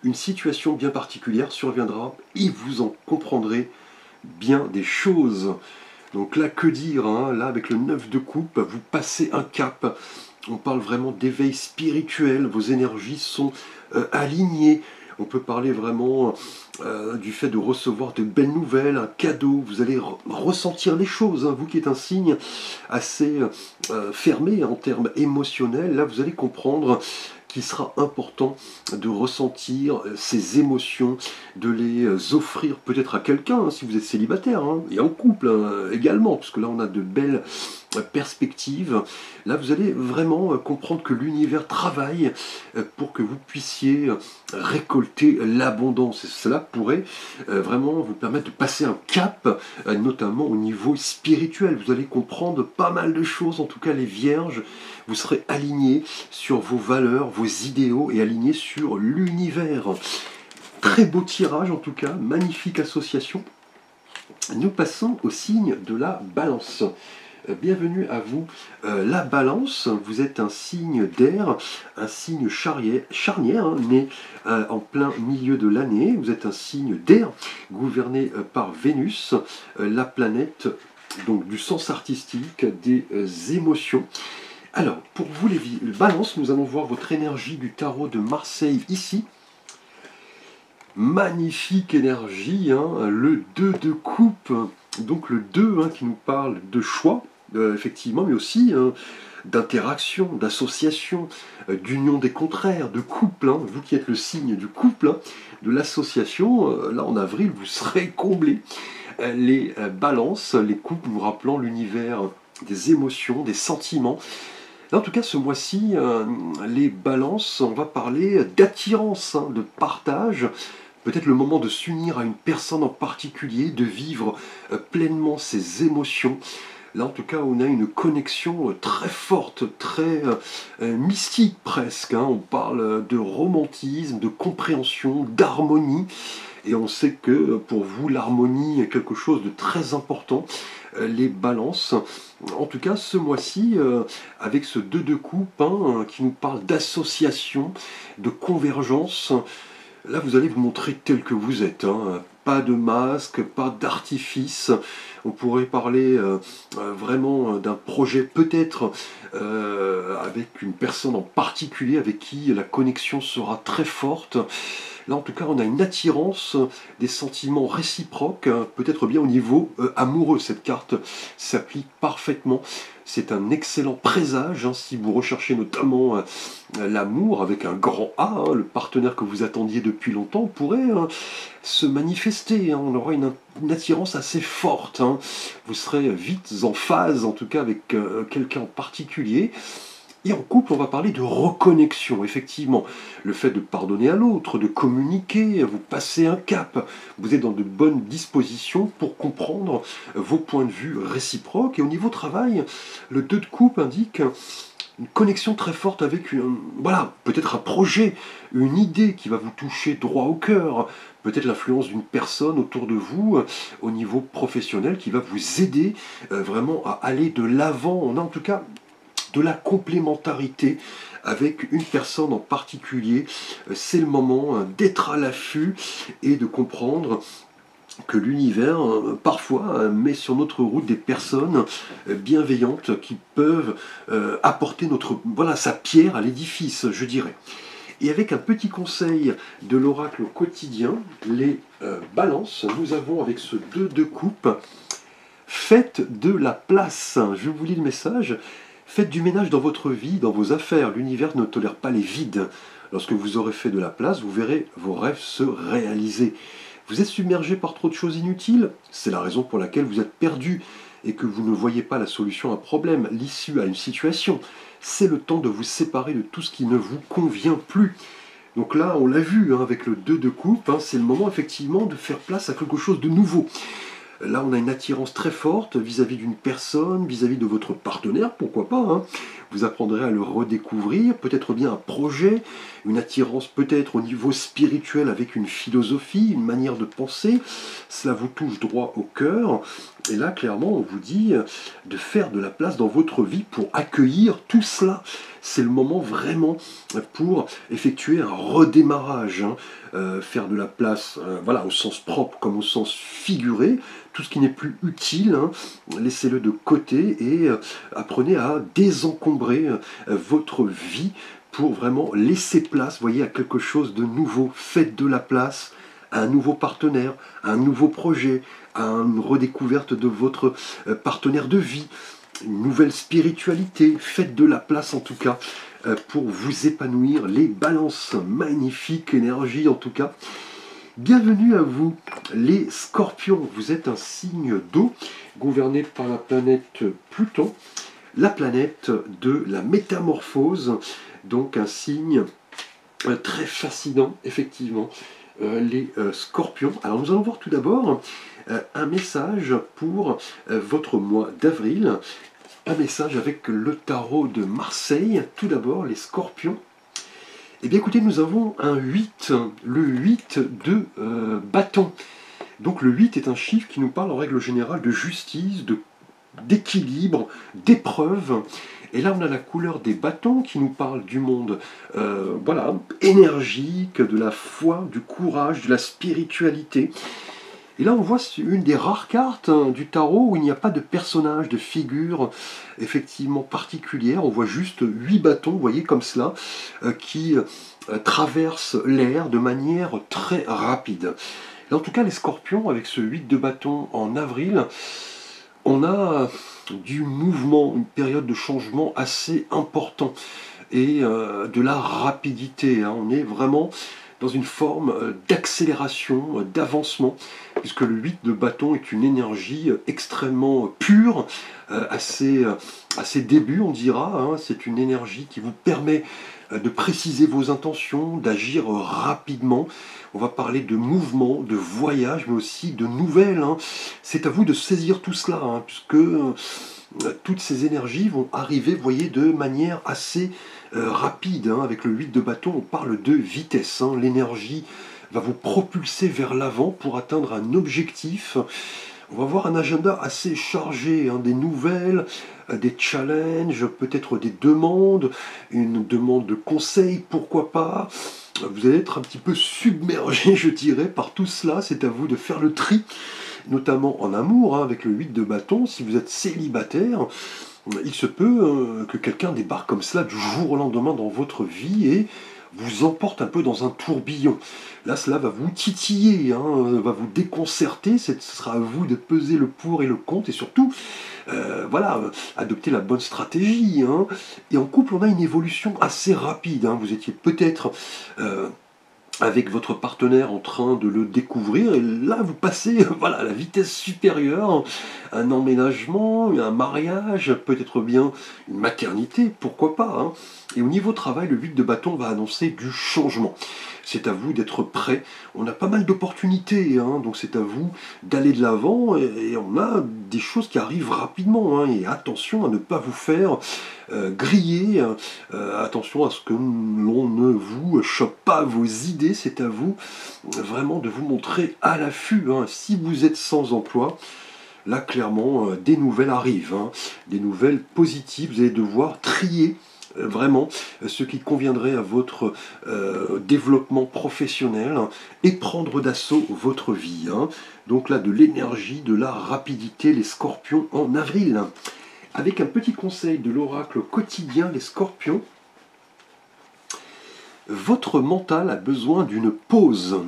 Une situation bien particulière surviendra et vous en comprendrez bien des choses. Donc là, que dire, hein, là avec le 9 de coupe, vous passez un cap. On parle vraiment d'éveil spirituel, vos énergies sont alignées. On peut parler vraiment du fait de recevoir de belles nouvelles, un cadeau, vous allez ressentir les choses, hein. Vous qui êtes un signe assez fermé en termes émotionnels, là vous allez comprendre qu'il sera important de ressentir ces émotions, de les offrir peut-être à quelqu'un, hein, si vous êtes célibataire, hein, et en couple également, parce que là on a de belles perspectives. Là vous allez vraiment comprendre que l'univers travaille pour que vous puissiez récolter l'abondance. Et cela pourrait vraiment vous permettre de passer un cap, notamment au niveau spirituel. Vous allez comprendre pas mal de choses, en tout cas les Vierges, vous serez alignés sur vos valeurs, vos idéaux et alignés sur l'univers. Très beau tirage en tout cas, magnifique association. Nous passons au signe de la Balance. Bienvenue à vous. La Balance, vous êtes un signe d'air, un signe charnière, hein, né en plein milieu de l'année. Vous êtes un signe d'air, gouverné par Vénus, la planète donc du sens artistique, des émotions. Alors, pour vous les Balances, nous allons voir votre énergie du tarot de Marseille ici. Magnifique énergie, hein, le 2 de coupe, donc le 2 hein, qui nous parle de choix, effectivement, mais aussi d'interaction, d'association, d'union des contraires, de couple. Hein, vous qui êtes le signe du couple, hein, de l'association, là en avril, vous serez comblés. Les balances, les couples, vous rappelant l'univers des émotions, des sentiments. Là, en tout cas, ce mois-ci, les balances, on va parler d'attirance, hein, de partage. Peut-être le moment de s'unir à une personne en particulier, de vivre pleinement ses émotions. Là, en tout cas, on a une connexion très forte, très mystique presque. Hein. On parle de romantisme, de compréhension, d'harmonie. Et on sait que pour vous, l'harmonie est quelque chose de très important. Les balances, en tout cas ce mois-ci, avec ce 2 de coupe hein, qui nous parle d'association, de convergence, là vous allez vous montrer tel que vous êtes. Hein. Pas de masque, pas d'artifice. On pourrait parler vraiment d'un projet peut-être avec une personne en particulier avec qui la connexion sera très forte. Là, en tout cas, on a une attirance, des sentiments réciproques, hein, peut-être bien au niveau amoureux. Cette carte s'applique parfaitement. C'est un excellent présage, hein, si vous recherchez notamment l'amour avec un grand A, hein, le partenaire que vous attendiez depuis longtemps pourrait se manifester. Hein, on aura une attirance assez forte. Hein. Vous serez vite en phase, en tout cas avec quelqu'un en particulier. Et en couple, on va parler de reconnexion, effectivement. Le fait de pardonner à l'autre, de communiquer, vous passez un cap. Vous êtes dans de bonnes dispositions pour comprendre vos points de vue réciproques. Et au niveau travail, le 2 de coupe indique une connexion très forte avec voilà, peut-être un projet, une idée qui va vous toucher droit au cœur, peut-être l'influence d'une personne autour de vous au niveau professionnel qui va vous aider vraiment à aller de l'avant. On a en tout cas de la complémentarité avec une personne en particulier. C'est le moment d'être à l'affût et de comprendre que l'univers, parfois, met sur notre route des personnes bienveillantes qui peuvent apporter voilà, sa pierre à l'édifice, je dirais. Et avec un petit conseil de l'oracle quotidien, les balances, nous avons avec ce 2 de coupe, faites de la place. Je vous lis le message. Faites du ménage dans votre vie, dans vos affaires. L'univers ne tolère pas les vides. Lorsque vous aurez fait de la place, vous verrez vos rêves se réaliser. Vous êtes submergé par trop de choses inutiles? C'est la raison pour laquelle vous êtes perdu et que vous ne voyez pas la solution à un problème, l'issue à une situation. C'est le temps de vous séparer de tout ce qui ne vous convient plus. Donc là, on l'a vu avec le 2 de coupe, c'est le moment effectivement de faire place à quelque chose de nouveau. Là, on a une attirance très forte vis-à-vis d'une personne, vis-à-vis de votre partenaire, pourquoi pas. Vous apprendrez à le redécouvrir, peut-être bien un projet, une attirance peut-être au niveau spirituel avec une philosophie, une manière de penser. Cela vous touche droit au cœur. Et là, clairement, on vous dit de faire de la place dans votre vie pour accueillir tout cela. C'est le moment vraiment pour effectuer un redémarrage. Faire de la place, voilà, au sens propre comme au sens figuré. Tout ce qui n'est plus utile, laissez-le de côté et apprenez à désencombrer votre vie pour vraiment laisser place, voyez, à quelque chose de nouveau. Faites de la place à un nouveau partenaire, à un nouveau projet, à une redécouverte de votre partenaire de vie, une nouvelle spiritualité. Faites de la place en tout cas pour vous épanouir. Les balances, magnifique énergie en tout cas. Bienvenue à vous, les scorpions. Vous êtes un signe d'eau gouverné par la planète Pluton, la planète de la métamorphose, donc un signe très fascinant, effectivement, les scorpions. Alors nous allons voir tout d'abord un message pour votre mois d'avril, un message avec le tarot de Marseille. Tout d'abord, les scorpions. Eh bien écoutez, nous avons un 8, le 8 de bâton. Donc le 8 est un chiffre qui nous parle en règle générale de justice, d'équilibre, d'épreuve. Et là on a la couleur des bâtons qui nous parle du monde voilà, énergique, de la foi, du courage, de la spiritualité. Et là, on voit une des rares cartes du tarot où il n'y a pas de personnage, de figure effectivement particulière. On voit juste 8 bâtons, vous voyez, comme cela, qui traversent l'air de manière très rapide. Et en tout cas, les scorpions, avec ce 8 de bâtons en avril, on a du mouvement, une période de changement assez important et de la rapidité. On est vraiment dans une forme d'accélération, d'avancement, puisque le 8 de bâton est une énergie extrêmement pure, à ses débuts on dira, c'est une énergie qui vous permet de préciser vos intentions, d'agir rapidement. On va parler de mouvement, de voyage, mais aussi de nouvelles. C'est à vous de saisir tout cela, puisque toutes ces énergies vont arriver, vous voyez, de manière assez rapide. Avec le 8 de bâton, on parle de vitesse. L'énergie va vous propulser vers l'avant pour atteindre un objectif. On va avoir un agenda assez chargé, des nouvelles, des challenges, peut-être des demandes, une demande de conseil, pourquoi pas. Vous allez être un petit peu submergé, je dirais, par tout cela. C'est à vous de faire le tri, notamment en amour, avec le 8 de bâton. Si vous êtes célibataire, il se peut que quelqu'un débarque comme cela du jour au lendemain dans votre vie et vous emporte un peu dans un tourbillon. Là, cela va vous titiller, va vous déconcerter. Ce sera à vous de peser le pour et le contre et surtout, voilà, adopter la bonne stratégie. Et en couple, on a une évolution assez rapide. Vous étiez peut-être avec votre partenaire en train de le découvrir, et là vous passez voilà, à la vitesse supérieure, un emménagement, un mariage, peut-être bien une maternité, pourquoi pas, hein. Et au niveau travail, le 8 de bâton va annoncer du changement. C'est à vous d'être prêt. On a pas mal d'opportunités, hein, donc c'est à vous d'aller de l'avant, et on a des choses qui arrivent rapidement, hein, et attention à ne pas vous faire griller, attention à ce que l'on ne vous chope pas vos idées, c'est à vous vraiment de vous montrer à l'affût, hein. Si vous êtes sans emploi, là clairement des nouvelles arrivent, hein, des nouvelles positives, vous allez devoir trier vraiment ce qui conviendrait à votre développement professionnel, hein, et prendre d'assaut votre vie, hein. Donc là, de l'énergie, de la rapidité, les scorpions en avril. Avec un petit conseil de l'oracle quotidien, les scorpions, votre mental a besoin d'une pause.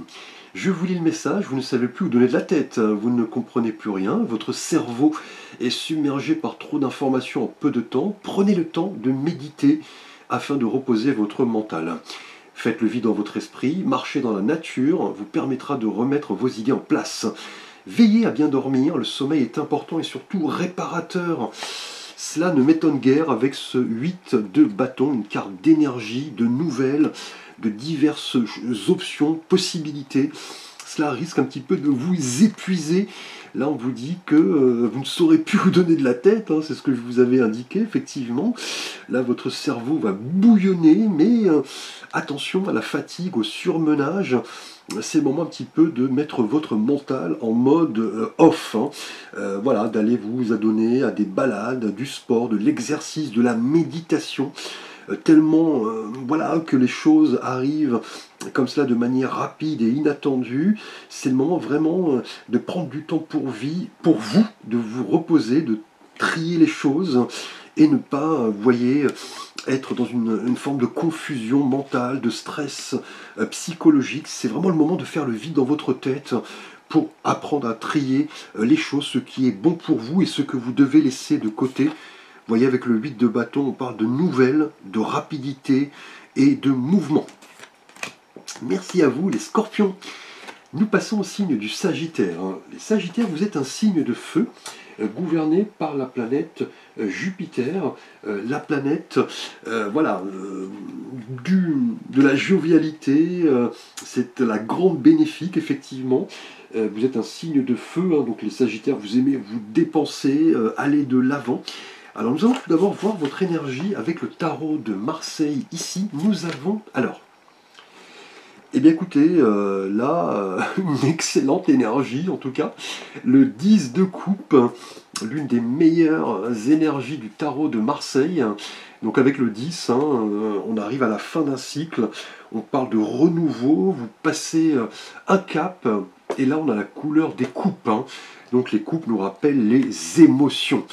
Je vous lis le message, vous ne savez plus où donner de la tête, vous ne comprenez plus rien, votre cerveau est submergé par trop d'informations en peu de temps. Prenez le temps de méditer afin de reposer votre mental. Faites le vide dans votre esprit, marchez dans la nature, vous permettra de remettre vos idées en place. Veillez à bien dormir, le sommeil est important et surtout réparateur. Cela ne m'étonne guère avec ce 8 de bâton, une carte d'énergie, de nouvelles, de diverses options, possibilités. Cela risque un petit peu de vous épuiser. Là, on vous dit que vous ne saurez plus vous donner de la tête, hein, c'est ce que je vous avais indiqué, effectivement. Là, votre cerveau va bouillonner, mais attention à la fatigue, au surmenage. C'est le moment un petit peu de mettre votre mental en mode off, hein. Voilà, d'aller vous adonner à des balades, du sport, de l'exercice, de la méditation. Tellement voilà, que les choses arrivent comme cela de manière rapide et inattendue. C'est le moment vraiment de prendre du temps pour vous, de vous reposer, de trier les choses et ne pas, vous voyez, être dans une forme de confusion mentale, de stress psychologique. C'est vraiment le moment de faire le vide dans votre tête pour apprendre à trier les choses, ce qui est bon pour vous et ce que vous devez laisser de côté. Vous voyez, avec le 8 de bâton, on parle de nouvelles, de rapidité et de mouvement. Merci à vous, les scorpions. Nous passons au signe du Sagittaire. Les Sagittaires, vous êtes un signe de feu, gouverné par la planète Jupiter, la planète voilà, de la jovialité, c'est la grande bénéfique, effectivement. Vous êtes un signe de feu, hein, donc les Sagittaires, vous aimez vous dépenser, aller de l'avant. Alors nous allons tout d'abord voir votre énergie avec le tarot de Marseille. Ici, nous avons... Alors, eh bien écoutez, là, une excellente énergie en tout cas. Le 10 de coupe, l'une des meilleures énergies du tarot de Marseille. Donc avec le 10, hein, on arrive à la fin d'un cycle, on parle de renouveau, vous passez un cap, et là on a la couleur des coupes, hein. Donc les coupes nous rappellent les émotions,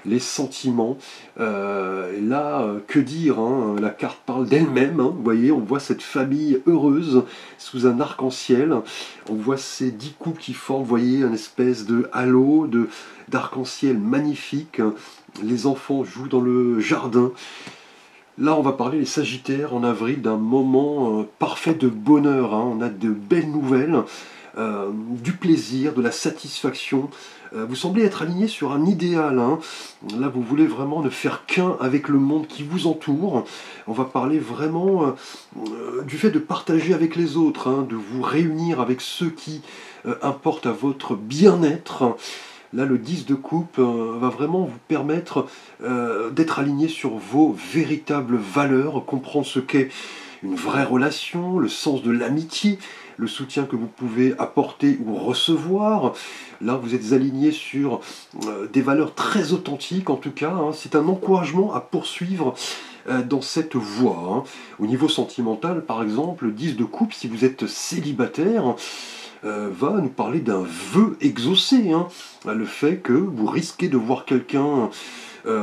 les sentiments. Là, que dire, hein, la carte parle d'elle-même, hein, vous voyez, on voit cette famille heureuse sous un arc-en-ciel, on voit ces 10 coupes qui forment, vous voyez, une espèce de halo, d'arc-en-ciel magnifique. Les enfants jouent dans le jardin. Là, on va parler, les Sagittaires, en avril, d'un moment parfait de bonheur, hein. On a de belles nouvelles, du plaisir, de la satisfaction. Vous semblez être aligné sur un idéal, hein. Là, vous voulez vraiment ne faire qu'un avec le monde qui vous entoure. On va parler vraiment du fait de partager avec les autres, hein, de vous réunir avec ceux qui importent à votre bien-être. Là, le 10 de coupe va vraiment vous permettre d'être aligné sur vos véritables valeurs, comprendre ce qu'est une vraie relation, le sens de l'amitié, le soutien que vous pouvez apporter ou recevoir. Là, vous êtes aligné sur des valeurs très authentiques, en tout cas, hein. C'est un encouragement à poursuivre dans cette voie, hein. Au niveau sentimental, par exemple, le 10 de coupe, si vous êtes célibataire, va nous parler d'un vœu exaucé, hein. Le fait que vous risquez de voir quelqu'un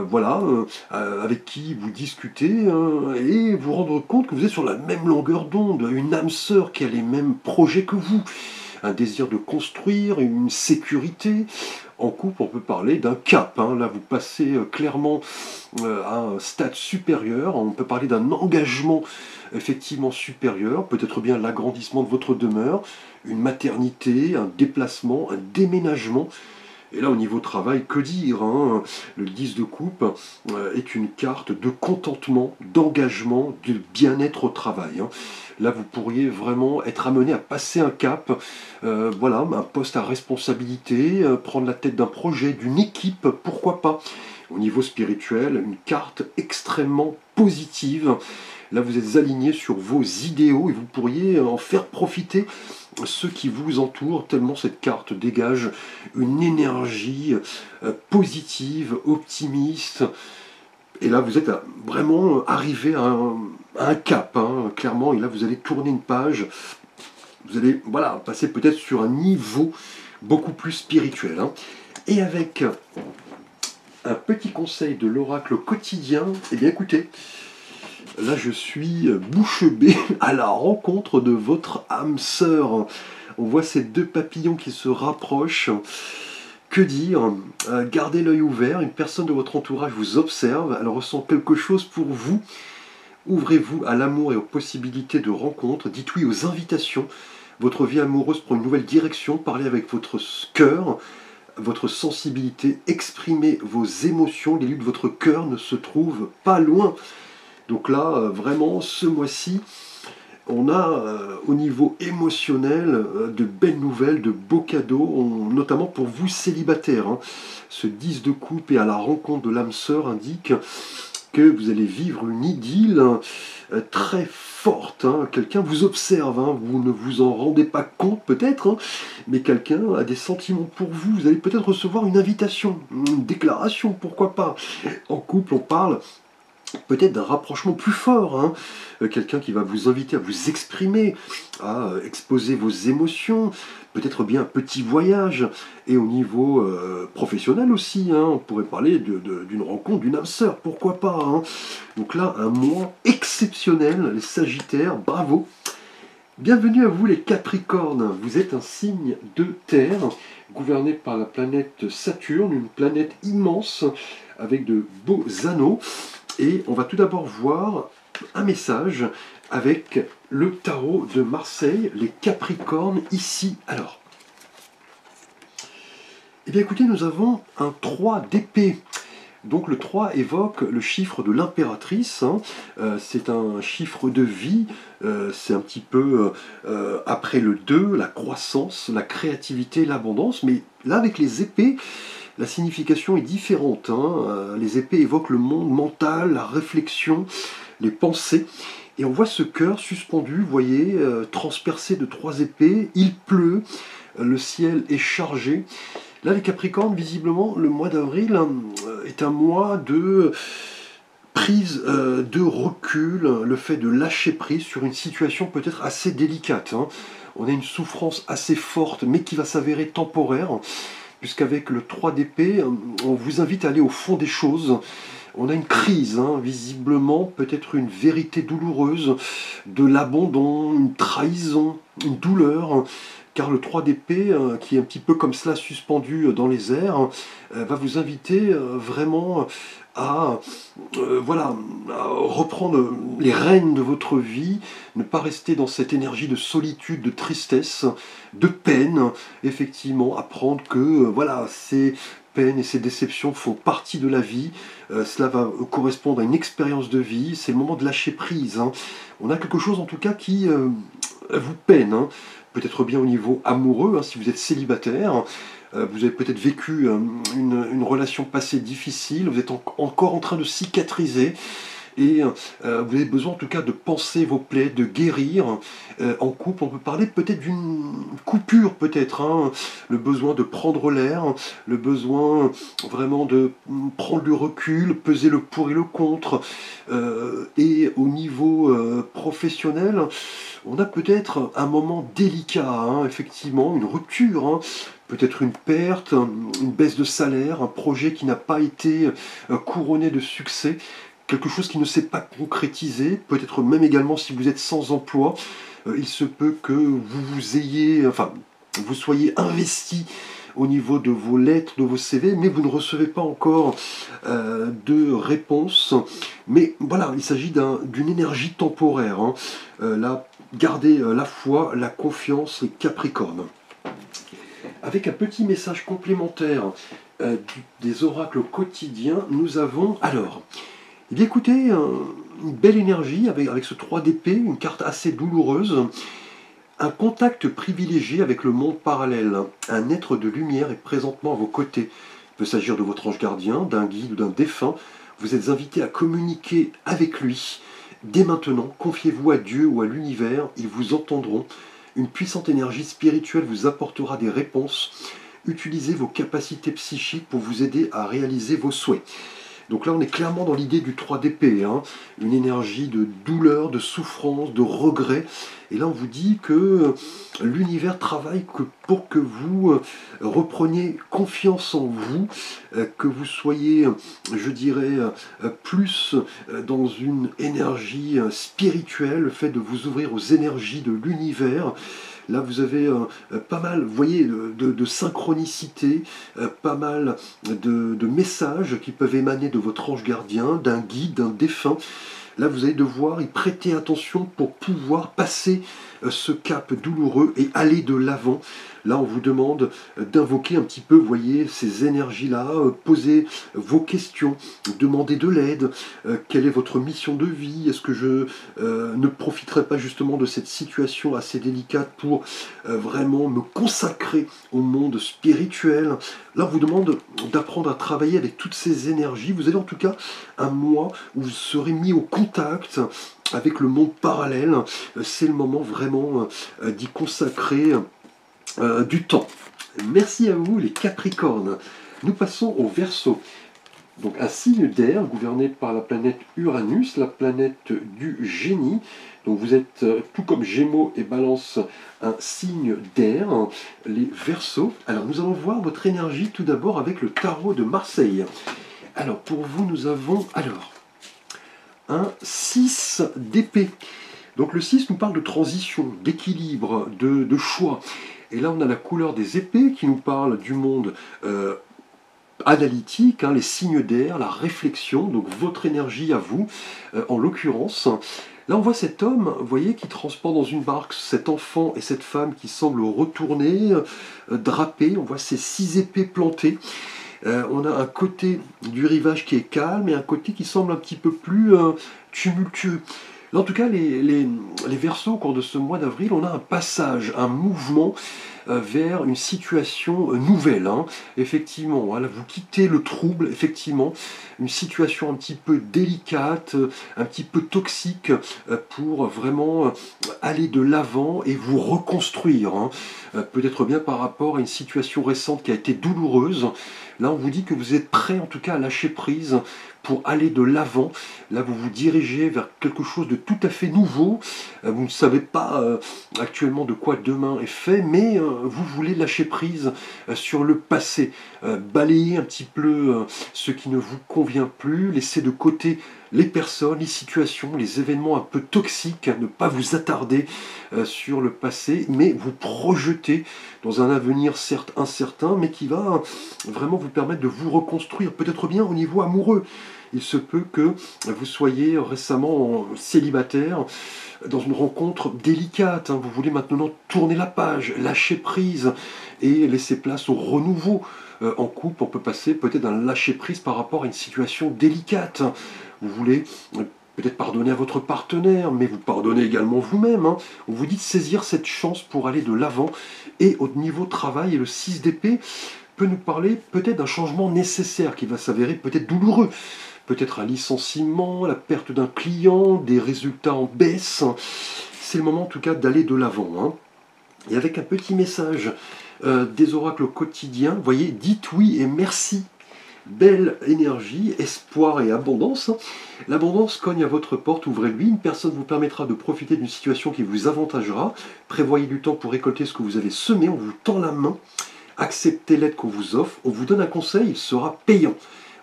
voilà, avec qui vous discutez, et vous rendre compte que vous êtes sur la même longueur d'onde, une âme sœur qui a les mêmes projets que vous, un désir de construire, une sécurité. En couple, on peut parler d'un cap, hein. Là, vous passez clairement à un stade supérieur. On peut parler d'un engagement effectivement supérieur, peut-être bien l'agrandissement de votre demeure, une maternité, un déplacement, un déménagement. Et là, au niveau travail, que dire, hein, le 10 de coupe est une carte de contentement, d'engagement, de bien-être au travail, hein. Là, vous pourriez vraiment être amené à passer un cap, voilà, un poste à responsabilité, prendre la tête d'un projet, d'une équipe, pourquoi pas. Au niveau spirituel, une carte extrêmement positive. Là, vous êtes aligné sur vos idéaux et vous pourriez en faire profiter ceux qui vous entourent, tellement cette carte dégage une énergie positive, optimiste. Et là, vous êtes vraiment arrivé à un cap, hein, clairement. Et là, vous allez tourner une page. Vous allez voilà, passer peut-être sur un niveau beaucoup plus spirituel, hein. Et avec un petit conseil de l'oracle quotidien, eh bien écoutez, là, je suis bouche bée à la rencontre de votre âme sœur. On voit ces deux papillons qui se rapprochent. Que dire? Gardez l'œil ouvert. Une personne de votre entourage vous observe. Elle ressent quelque chose pour vous. Ouvrez-vous à l'amour et aux possibilités de rencontre. Dites oui aux invitations. Votre vie amoureuse prend une nouvelle direction. Parlez avec votre cœur, votre sensibilité. Exprimez vos émotions. Les lieux de votre cœur ne se trouvent pas loin. Donc là, vraiment, ce mois-ci, on a au niveau émotionnel de belles nouvelles, de beaux cadeaux, notamment pour vous célibataires, hein. Ce 10 de coupe et à la rencontre de l'âme sœur indique que vous allez vivre une idylle très forte, hein. Quelqu'un vous observe, hein. Vous ne vous en rendez pas compte peut-être, hein, mais quelqu'un a des sentiments pour vous. Vous allez peut-être recevoir une invitation, une déclaration, pourquoi pas. En couple, on parle peut-être d'un rapprochement plus fort, hein. Quelqu'un qui va vous inviter à vous exprimer, à exposer vos émotions, peut-être bien un petit voyage, et au niveau professionnel aussi, hein, on pourrait parler d'une rencontre d'une âme sœur, pourquoi pas, hein. Donc là, un mois exceptionnel, les Sagittaires, bravo. Bienvenue à vous les Capricornes, vous êtes un signe de terre, gouverné par la planète Saturne, une planète immense, avec de beaux anneaux. Et on va tout d'abord voir un message avec le tarot de Marseille, les Capricornes, ici. Alors, eh bien écoutez, nous avons un 3 d'épée. Donc le 3 évoque le chiffre de l'impératrice, hein. C'est un chiffre de vie, c'est un petit peu après le 2, la croissance, la créativité, l'abondance. Mais là, avec les épées, la signification est différente, hein. Les épées évoquent le monde mental, la réflexion, les pensées. Et on voit ce cœur suspendu, vous voyez, transpercé de 3 épées. Il pleut, le ciel est chargé. Là, les Capricornes, visiblement, le mois d'avril est un mois de prise de recul, le fait de lâcher prise sur une situation peut-être assez délicate, hein. On a une souffrance assez forte, mais qui va s'avérer temporaire, puisqu'avec le 3 d'épée, on vous invite à aller au fond des choses. On a une crise, hein, visiblement, peut-être une vérité douloureuse, de l'abandon, une trahison, une douleur, car le 3 d'épée, qui est un petit peu comme cela suspendu dans les airs, va vous inviter vraiment à, voilà, à reprendre les rênes de votre vie, ne pas rester dans cette énergie de solitude, de tristesse, de peine, effectivement, apprendre que voilà, ces peines et ces déceptions font partie de la vie, cela va correspondre à une expérience de vie, c'est le moment de lâcher prise, hein. On a quelque chose en tout cas qui vous peine, hein. Peut-être bien au niveau amoureux, hein, si vous êtes célibataire. Vous avez peut-être vécu une relation passée difficile, vous êtes encore en train de cicatriser, et vous avez besoin en tout cas de penser vos plaies, de guérir. En couple, on peut parler peut-être d'une coupure, peut-être, hein, le besoin de prendre l'air, le besoin vraiment de prendre du recul, peser le pour et le contre. Et au niveau professionnel, on a peut-être un moment délicat, hein, effectivement, une rupture, hein. Peut-être une perte, une baisse de salaire, un projet qui n'a pas été couronné de succès, quelque chose qui ne s'est pas concrétisé, peut-être même également si vous êtes sans emploi, il se peut que vous soyez investi au niveau de vos lettres, de vos CV, mais vous ne recevez pas encore de réponse. Mais voilà, il s'agit d'une énergie temporaire. Hein. Là, gardez la foi, la confiance, les Capricornes. Avec un petit message complémentaire des oracles quotidiens, nous avons alors, eh bien, écoutez, une belle énergie avec ce 3 d'épée, une carte assez douloureuse, un contact privilégié avec le monde parallèle. Un être de lumière est présentement à vos côtés. Il peut s'agir de votre ange gardien, d'un guide ou d'un défunt. Vous êtes invité à communiquer avec lui. Dès maintenant, confiez-vous à Dieu ou à l'univers, ils vous entendront. Une puissante énergie spirituelle vous apportera des réponses. Utilisez vos capacités psychiques pour vous aider à réaliser vos souhaits. Donc là, on est clairement dans l'idée du 3 d'épée, hein, une énergie de douleur, de souffrance, de regret. Et là, on vous dit que l'univers travaille pour que vous repreniez confiance en vous, que vous soyez, je dirais, plus dans une énergie spirituelle, le fait de vous ouvrir aux énergies de l'univers. Là, vous avez pas mal, vous voyez, de synchronicité, pas mal de messages qui peuvent émaner de votre ange gardien, d'un guide, d'un défunt. Là, vous allez devoir y prêter attention pour pouvoir passer ce cap douloureux et aller de l'avant. Là, on vous demande d'invoquer un petit peu, vous voyez, ces énergies-là, poser vos questions, demander de l'aide. Quelle est votre mission de vie? Est-ce que je ne profiterai pas justement de cette situation assez délicate pour vraiment me consacrer au monde spirituel? Là, on vous demande d'apprendre à travailler avec toutes ces énergies. Vous avez en tout cas un mois où vous serez mis au contact avec le monde parallèle. C'est le moment vraiment d'y consacrer du temps. Merci à vous les Capricornes. Nous passons au Verseau. Donc un signe d'air gouverné par la planète Uranus, la planète du génie. Donc vous êtes, tout comme Gémeaux et Balance, un signe d'air, les Verseaux. Alors nous allons voir votre énergie tout d'abord avec le tarot de Marseille. Alors pour vous, nous avons un 6 d'épée. Donc le 6 nous parle de transition, d'équilibre, de choix. Et là on a la couleur des épées qui nous parle du monde analytique, hein, les signes d'air, la réflexion, donc votre énergie à vous, en l'occurrence. Là on voit cet homme, vous voyez, qui transporte dans une barque cet enfant et cette femme qui semblent retourner, drapés. On voit ces 6 épées plantées. On a un côté du rivage qui est calme et un côté qui semble un petit peu plus tumultueux. Là, en tout cas, les Verseaux, au cours de ce mois d'avril, on a un passage, un mouvement vers une situation nouvelle. Hein. Effectivement, voilà, vous quittez le trouble, effectivement, une situation un petit peu délicate, un petit peu toxique, pour vraiment aller de l'avant et vous reconstruire. Hein. Peut-être bien par rapport à une situation récente qui a été douloureuse. Là, on vous dit que vous êtes prêt, en tout cas, à lâcher prise pour aller de l'avant. Là, vous vous dirigez vers quelque chose de tout à fait nouveau. Vous ne savez pas actuellement de quoi demain est fait, mais vous voulez lâcher prise sur le passé, balayer un petit peu ce qui ne vous convient plus, laisser de côté les personnes, les situations, les événements un peu toxiques, ne pas vous attarder sur le passé, mais vous projeter dans un avenir certes incertain, mais qui va vraiment vous permettre de vous reconstruire, peut-être bien au niveau amoureux. Il se peut que vous soyez récemment célibataire, dans une rencontre délicate. Hein. Vous voulez maintenant tourner la page, lâcher prise et laisser place au renouveau. En couple, on peut passer peut-être d'un lâcher-prise par rapport à une situation délicate. Vous voulez peut-être pardonner à votre partenaire, mais vous pardonnez également vous-même. Hein. On vous dit de saisir cette chance pour aller de l'avant. Et au niveau travail, et le 6 d'épée peut nous parler peut-être d'un changement nécessaire qui va s'avérer peut-être douloureux. Peut-être un licenciement, la perte d'un client, des résultats en baisse. C'est le moment en tout cas d'aller de l'avant. Hein. Et avec un petit message des oracles quotidiens, vous voyez, dites oui et merci. Belle énergie, espoir et abondance. L'abondance cogne à votre porte, ouvrez-lui. Une personne vous permettra de profiter d'une situation qui vous avantagera. Prévoyez du temps pour récolter ce que vous avez semé. On vous tend la main. Acceptez l'aide qu'on vous offre. On vous donne un conseil, il sera payant.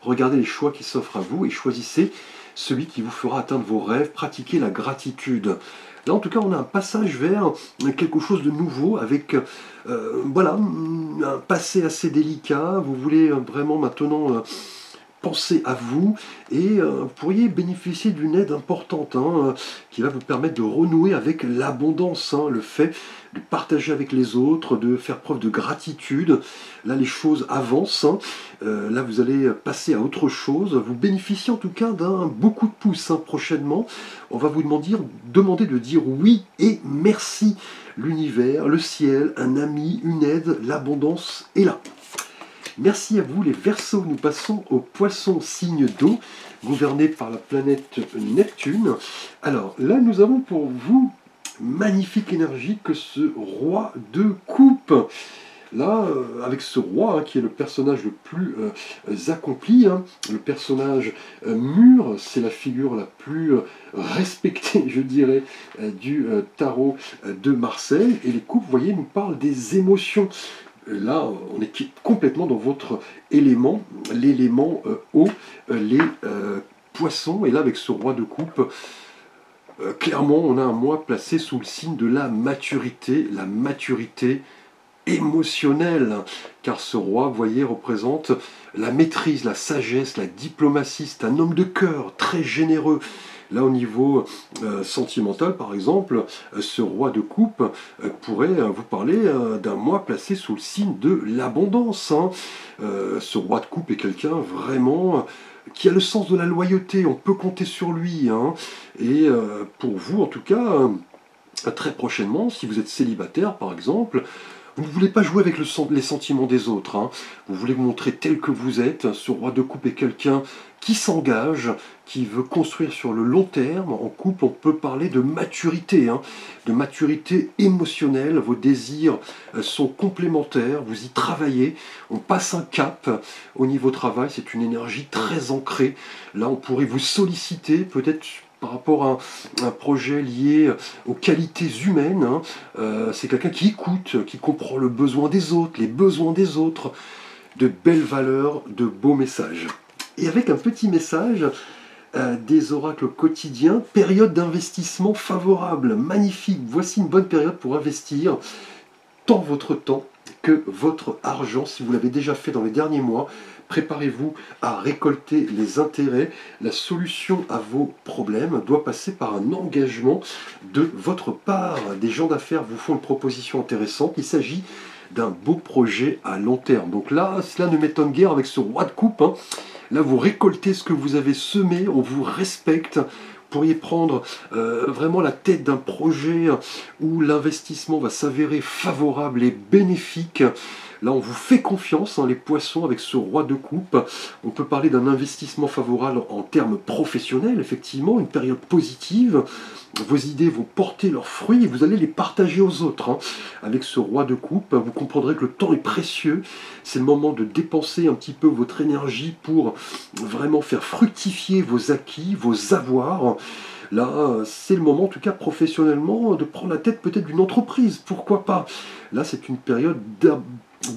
Regardez les choix qui s'offrent à vous et choisissez celui qui vous fera atteindre vos rêves, pratiquer la gratitude. Là, en tout cas, on a un passage vers quelque chose de nouveau, avec voilà, un passé assez délicat. Vous voulez vraiment maintenant penser à vous, et vous pourriez bénéficier d'une aide importante qui va vous permettre de renouer avec l'abondance, le fait de partager avec les autres, de faire preuve de gratitude. Là, les choses avancent. Là, vous allez passer à autre chose. Vous bénéficiez en tout cas d'un beau coup de pouce prochainement. On va vous demander de dire oui et merci. L'univers, le ciel, un ami, une aide, l'abondance est là. Merci à vous les Verseaux. Nous passons aux Poissons, signe d'eau, gouverné par la planète Neptune. Alors là, nous avons pour vous magnifique énergie que ce roi de coupe. Là, avec ce roi qui est le personnage le plus accompli, le personnage mûr, c'est la figure la plus respectée, je dirais, du tarot de Marseille. Et les coupes, vous voyez, nous parlent des émotions. Là, on est complètement dans votre élément, l'élément eau, les poissons. Et là, avec ce roi de coupe, clairement, on a un mois placé sous le signe de la maturité émotionnelle. Car ce roi, vous voyez, représente la maîtrise, la sagesse, la diplomatie. C'est un homme de cœur, très généreux. Là, au niveau sentimental, par exemple, ce roi de coupe pourrait vous parler d'un mois placé sous le signe de l'abondance. Ce roi de coupe est quelqu'un vraiment qui a le sens de la loyauté. On peut compter sur lui. Et pour vous, en tout cas, très prochainement, si vous êtes célibataire, par exemple, vous ne voulez pas jouer avec les sentiments des autres. Vous voulez vous montrer tel que vous êtes. Ce roi de coupe est quelqu'un qui s'engage, qui veut construire sur le long terme. En couple, on peut parler de maturité émotionnelle. Vos désirs sont complémentaires, vous y travaillez. On passe un cap au niveau travail, c'est une énergie très ancrée. Là, on pourrait vous solliciter, peut-être par rapport à un projet lié aux qualités humaines. C'est quelqu'un qui écoute, qui comprend le besoin des autres, les besoins des autres, de belles valeurs, de beaux messages. Et avec un petit message des oracles quotidiens, période d'investissement favorable, magnifique. Voici une bonne période pour investir tant votre temps que votre argent, si vous l'avez déjà fait dans les derniers mois. Préparez-vous à récolter les intérêts. La solution à vos problèmes doit passer par un engagement de votre part. Des gens d'affaires vous font une proposition intéressante. Il s'agit d'un beau projet à long terme. Donc là, cela ne m'étonne guère avec ce roi de coupe. Là, vous récoltez ce que vous avez semé, on vous respecte. Vous pourriez prendre vraiment la tête d'un projet où l'investissement va s'avérer favorable et bénéfique. Là, on vous fait confiance, les poissons, avec ce roi de coupe. On peut parler d'un investissement favorable en termes professionnels, effectivement, une période positive. Vos idées vont porter leurs fruits et vous allez les partager aux autres. Avec ce roi de coupe, vous comprendrez que le temps est précieux. C'est le moment de dépenser un petit peu votre énergie pour vraiment faire fructifier vos acquis, vos avoirs. Là, c'est le moment, en tout cas professionnellement, de prendre la tête peut-être d'une entreprise. Pourquoi pas? Là, c'est une période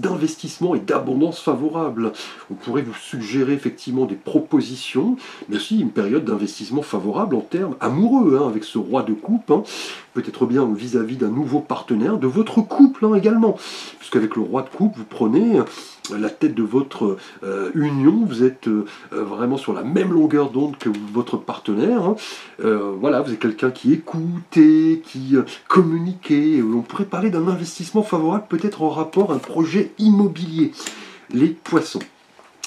d'investissement et d'abondance favorable. On pourrait vous suggérer effectivement des propositions, mais aussi une période d'investissement favorable en termes amoureux, avec ce roi de coupe, peut-être bien vis-à-vis d'un nouveau partenaire, de votre couple également, puisqu'avec le roi de coupe, vous prenez la tête de votre union, vous êtes vraiment sur la même longueur d'onde que votre partenaire. Voilà, vous êtes quelqu'un qui écoutait, qui communiquait. On pourrait parler d'un investissement favorable, peut-être en rapport à un projet immobilier. Les poissons.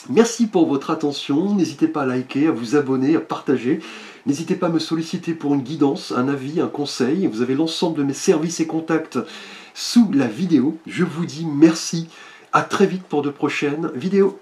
Merci pour votre attention. N'hésitez pas à liker, à vous abonner, à partager. N'hésitez pas à me solliciter pour une guidance, un avis, un conseil. Vous avez l'ensemble de mes services et contacts sous la vidéo. Je vous dis merci. À très vite pour de prochaines vidéos.